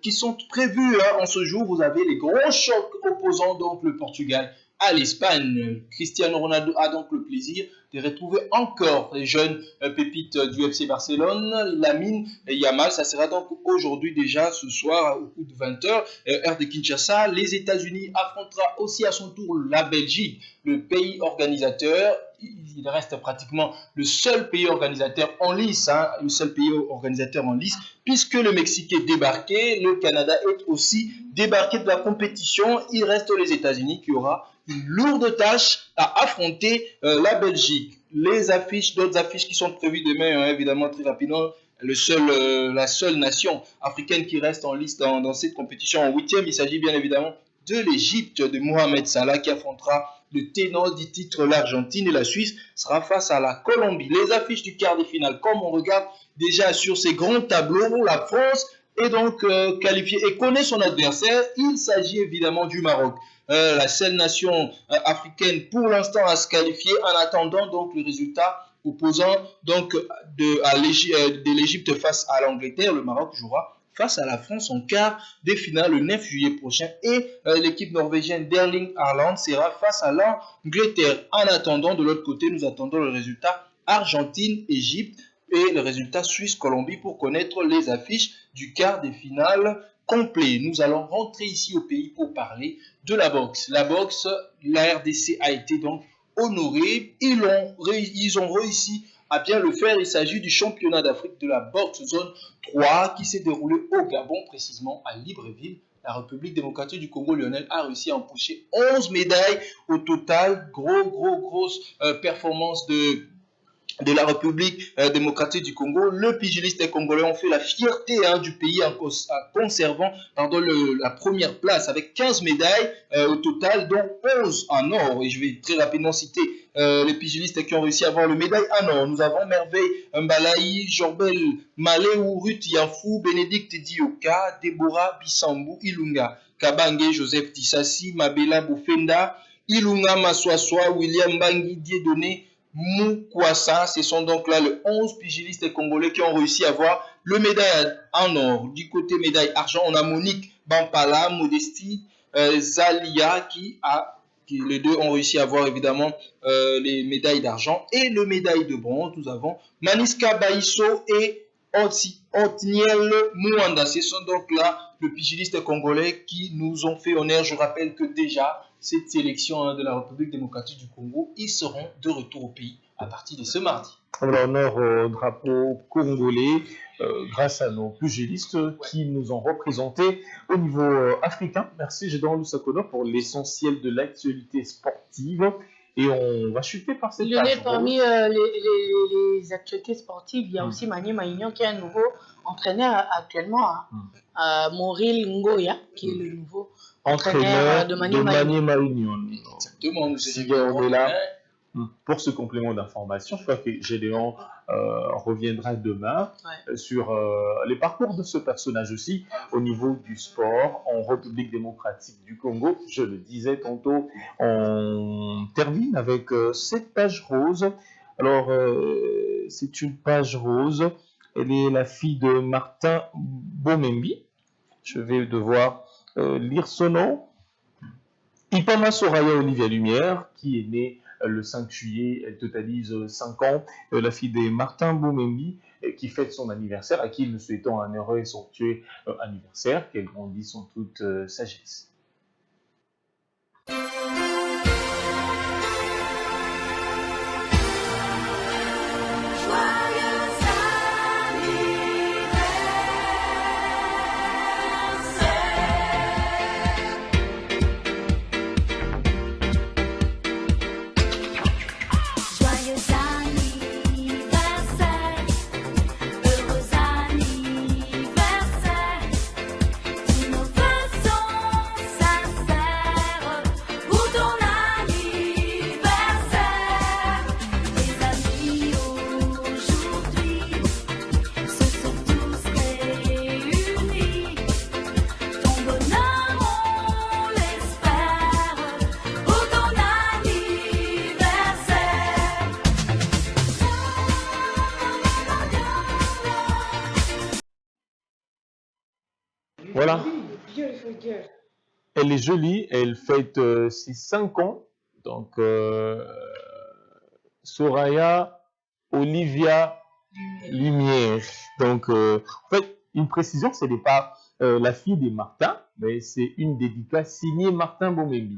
qui sont prévues en ce jour. Vous avez les gros chocs opposant donc le Portugal à l'Espagne. Cristiano Ronaldo a donc le plaisir de retrouver encore les jeunes pépites du FC Barcelone, Lamine Yamal. Ça sera donc aujourd'hui déjà ce soir au coup de 20h, heure de Kinshasa. Les États-Unis affrontera aussi à son tour la Belgique, le pays organisateur. Il reste pratiquement le seul pays organisateur en lice, puisque le Mexique est débarqué, le Canada est aussi débarqué de la compétition. Il reste les États-Unis qui aura une lourde tâche à affronter la Belgique. D'autres affiches qui sont prévues demain, évidemment très rapidement. La seule nation africaine qui reste en lice dans cette compétition en 8e, il s'agit bien évidemment de l'Égypte, de Mohamed Salah qui affrontera le ténor du titre, l'Argentine, et la Suisse sera face à la Colombie. Les affiches du quart de finale, comme on regarde déjà sur ces grands tableaux, la France est donc qualifiée et connaît son adversaire. Il s'agit évidemment du Maroc. la seule nation africaine pour l'instant à se qualifier en attendant donc le résultat opposant donc de l'Égypte face à l'Angleterre. Le Maroc jouera face à la France en quart des finales le 9 juillet prochain et l'équipe norvégienne d'Erling Haaland sera face à l'Angleterre. En attendant, de l'autre côté, nous attendons le résultat Argentine-Égypte et le résultat Suisse-Colombie pour connaître les affiches du quart des finales complet. Nous allons rentrer ici au pays pour parler de la boxe. La boxe, la RDC a été donc honorée. Ils ont réussi à bien le faire. Il s'agit du championnat d'Afrique de la boxe zone 3 qui s'est déroulé au Gabon, précisément à Libreville. La République démocratique du Congo, Lionel, a réussi à empocher 11 médailles au total. Grosse performance de la République démocratique du Congo. Le pugiliste congolais ont fait la fierté du pays en conservant la première place avec 15 médailles au total, dont 11 en or. Et je vais très rapidement citer les pugilistes qui ont réussi à avoir le médaille en or. Nous avons Merveille Mbalaï, Jorbel Maléou, Ruth Yafou, Bénédicte Dioka, Déborah Bissambou, Ilunga Kabange, Joseph Tissassi, Mabela Boufenda, Ilunga Maswaswa, William Bangui, Dieudonné Moukwassa. Ce sont donc là les 11 pugilistes congolais qui ont réussi à avoir le médaille en or. Du côté médaille argent, on a Monique Bampala, Modestie Zalia qui les deux ont réussi à avoir évidemment les médailles d'argent. Et le médaille de bronze, nous avons Maniska Baïso et Otniel Mouanda. Ce sont donc là le pugiliste congolais qui nous ont fait honneur. Je rappelle que déjà cette sélection de la République démocratique du Congo, ils seront de retour au pays à partir de ce mardi. On honore au drapeau congolais grâce à nos pugilistes qui nous ont représentés au niveau africain. Merci Gédéon Lusakono pour l'essentiel de l'actualité sportive. Et on va chuter par cette page. Parmi les actualités sportives, il y a aussi Mani Maignan qui est un nouveau entraîneur actuellement à Moril Ngoya, qui est le nouveau entraîneur de Mani Maignan. Exactement, si on est là pour ce complément d'information, je crois que Gédéon reviendra demain sur les parcours de ce personnage aussi au niveau du sport en République démocratique du Congo. Je le disais tantôt, on termine avec cette page rose. Alors, c'est une page rose. Elle est la fille de Martin Bomembi. Je vais devoir lire son nom. Ipama Soraya Olivia Lumière, qui est née le 5 juillet, elle totalise 5 ans. La fille de Martin Bomembi, qui fête son anniversaire, à qui nous souhaitons un heureux et somptueux anniversaire, qu'elle grandisse en toute sagesse. Voilà. Elle est jolie, elle fête ses 5 ans. Donc, Soraya Olivia Lumière. Donc, en fait, une précision, ce n'est pas la fille de Martin, mais c'est une dédicace signée Martin Bomembi.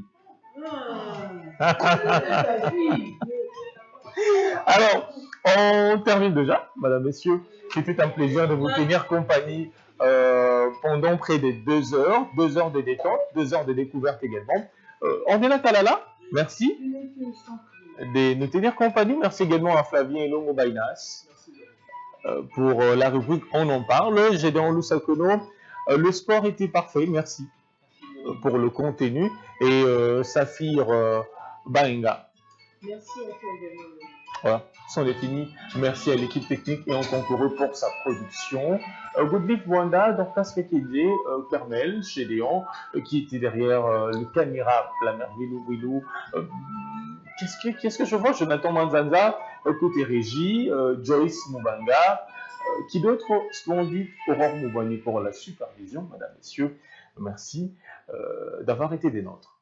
Alors, on termine déjà, madame, messieurs. C'était un plaisir de vous tenir compagnie pendant près de 2 heures, 2 heures de détente, 2 heures de découverte également. Andela Kalala, merci de nous tenir compagnie. Merci également à Flavien Elongo Bainas pour la rubrique On en parle. Gédéon Lusakono, le sport était parfait, merci pour le contenu. Et Saphir Bainga. Merci à toi également. Voilà, c'en est fini. Merci à l'équipe technique et en concours pour sa production. Goodlief Wanda, Dorcas Fekede, Carmel, chez Léon, qui était derrière le caméra, la mère Wilou. Qu'est-ce que je vois? Jonathan Manzanza, côté régie, Joyce Mubanga, qui d'autre? Splendide, Aurore Moubani pour la supervision, mesdames, messieurs. Merci d'avoir été des nôtres.